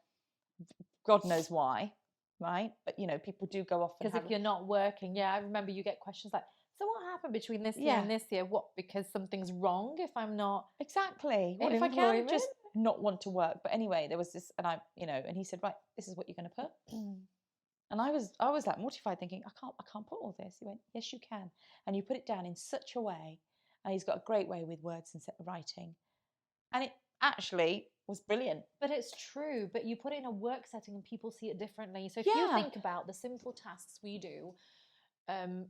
God knows why, right? But, you know, people do go off. Because if you're not working, I remember you get questions like, "So what happened between this year and this year?" What? Because something's wrong if I'm not Exactly. What in if I can employment? just not want to work? But anyway, there was this, and I, you know, and he said, right, this is what you're going to put. And I was like mortified, thinking, I can't put all this. He went, yes, you can, and you put it down in such a way. And he's got a great way with words and writing, and it actually was brilliant. But it's true. But you put it in a work setting and people see it differently. So if you think about the simple tasks we do,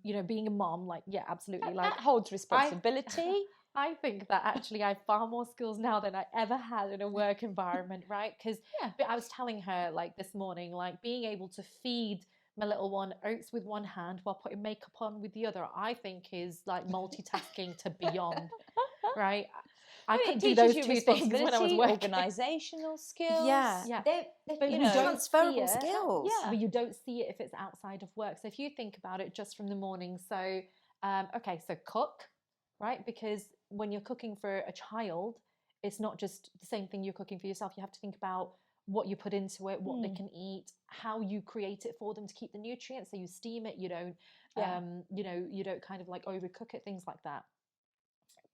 you know, being a mom, like, yeah, absolutely. Like, that holds responsibility. I think that actually I have far more skills now than I ever had in a work environment, right? Because I was telling her, like, this morning, like, being able to feed my little one oats with one hand while putting makeup on with the other, I think is like multitasking to beyond, right? I couldn't do those 2 things when I was working. Organizational skills. Yeah. They're But you you know, don't transferable see it. skills. Yeah. But you don't see it if it's outside of work. So if you think about it just from the morning, so okay, so cook, right? Because when you're cooking for a child, it's not just the same thing you're cooking for yourself. You have to think about what you put into it, what they can eat, how you create it for them to keep the nutrients. So you steam it, you don't, you know, you don't kind of like overcook it, things like that.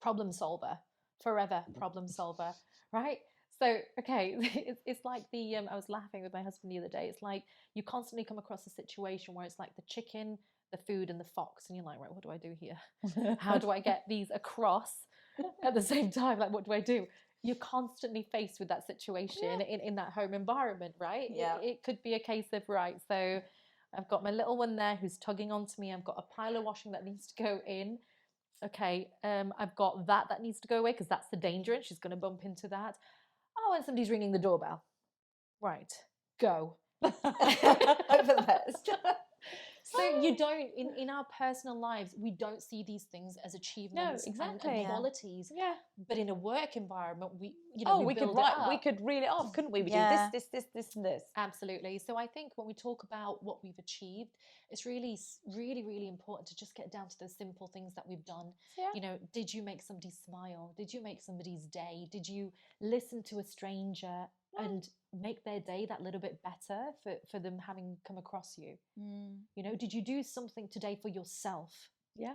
Problem solver, forever problem solver, right? So, okay, it's like the, I was laughing with my husband the other day. It's like you constantly come across a situation where it's like the chicken, the food, and the fox. And you're like, right, what do I do here? How do I get these across at the same time? Like, what do I do? You're constantly faced with that situation in that home environment, right? Yeah. It could be a case of, right, so I've got my little one there who's tugging onto me. I've got a pile of washing that needs to go in. Okay, I've got that needs to go away because that's the danger and she's going to bump into that. Oh, and somebody's ringing the doorbell. Right, go. Hope for the best. So you don't, in our personal lives, we don't see these things as achievements and qualities. Yeah. But in a work environment, we could build it up. We could reel it off, couldn't we? We do this, and this. Absolutely. So I think when we talk about what we've achieved, it's really, really, really important to just get down to those simple things that we've done. Yeah. You know, did you make somebody smile? Did you make somebody's day? Did you listen to a stranger and make their day that little bit better for them having come across you? You know, did you do something today for yourself? Yeah.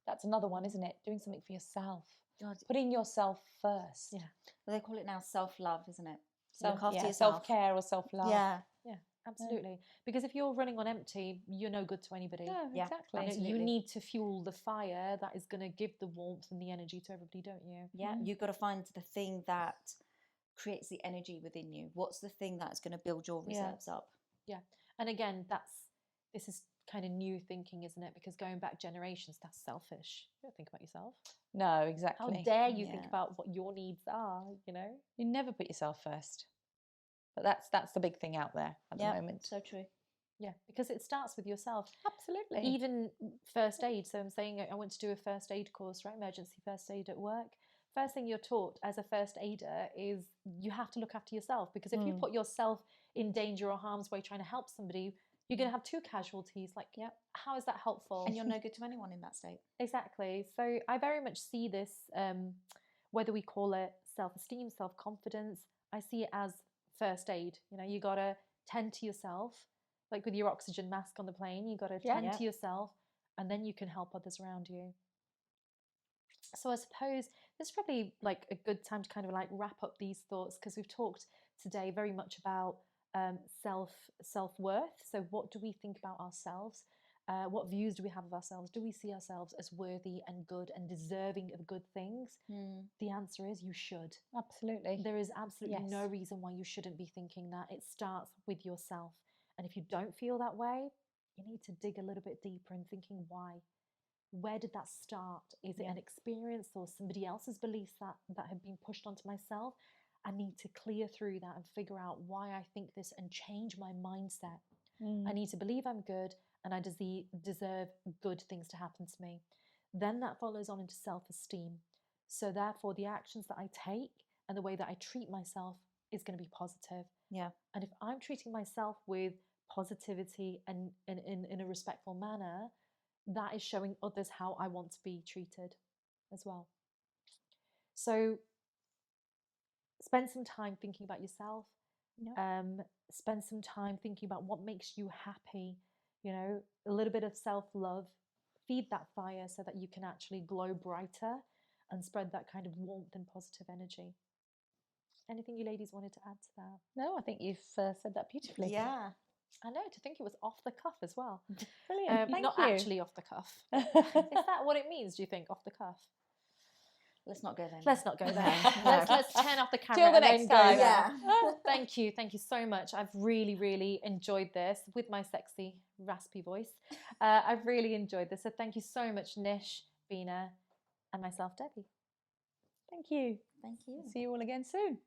That's another one, isn't it? Doing something for yourself. God. Putting yourself first. Yeah. Well, they call it now self-love, isn't it? Look after yourself. Self-care or self-love. Yeah. Yeah, absolutely. Because if you're running on empty, you're no good to anybody. No, exactly. And you need to fuel the fire that is going to give the warmth and the energy to everybody, don't you? Yeah. You've got to find the thing that creates the energy within you. What's the thing that's going to build your reserves up? Yeah. And again, this is kind of new thinking, isn't it? Because going back generations, that's selfish. You don't think about yourself. No, exactly. How dare you think about what your needs are, you know? You never put yourself first. But that's the big thing out there at the moment. So true. Yeah, because it starts with yourself. Absolutely. Even first aid. So I'm saying I went to do a first aid course, right? Emergency first aid at work. First thing you're taught as a first aider is you have to look after yourself, because if you put yourself in danger or harm's way trying to help somebody, you're going to have two casualties. Like, how is that helpful? And you're no good to anyone in that state. Exactly. So I very much see this, whether we call it self-esteem, self-confidence, I see it as first aid. You know, you got to tend to yourself, like with your oxygen mask on the plane, you got to tend to yourself, and then you can help others around you. So I suppose this is probably like a good time to kind of like wrap up these thoughts, because we've talked today very much about self-worth. So what do we think about ourselves? What views do we have of ourselves? Do we see ourselves as worthy and good and deserving of good things? The answer is you should. Absolutely. There is absolutely no reason why you shouldn't be thinking that. It starts with yourself. And if you don't feel that way, you need to dig a little bit deeper in thinking why. Where did that start? Is it an experience or somebody else's beliefs that have been pushed onto myself? I need to clear through that and figure out why I think this and change my mindset. I need to believe I'm good and I deserve good things to happen to me. Then that follows on into self-esteem. So therefore, the actions that I take and the way that I treat myself is going to be positive. Yeah. And if I'm treating myself with positivity and in a respectful manner, that is showing others how I want to be treated as well. So spend some time thinking about yourself. Spend some time thinking about what makes you happy. You know, a little bit of self-love. Feed that fire so that you can actually glow brighter and spread that kind of warmth and positive energy. Anything you ladies wanted to add to that? No, I think you've said that beautifully. Yeah. I know, to think it was off the cuff as well. Brilliant. Thank not you. actually off the cuff. Is that what it means, do you think, off the cuff? Let's not go there. Let's not go there. No. Let's turn off the camera Till the and next then go time. there. Yeah. Thank you so much. I've really, really enjoyed this with my sexy, raspy voice. I've really enjoyed this. So thank you so much, Nish, Bina, and myself, Debbie. Thank you. Thank you. See you all again soon.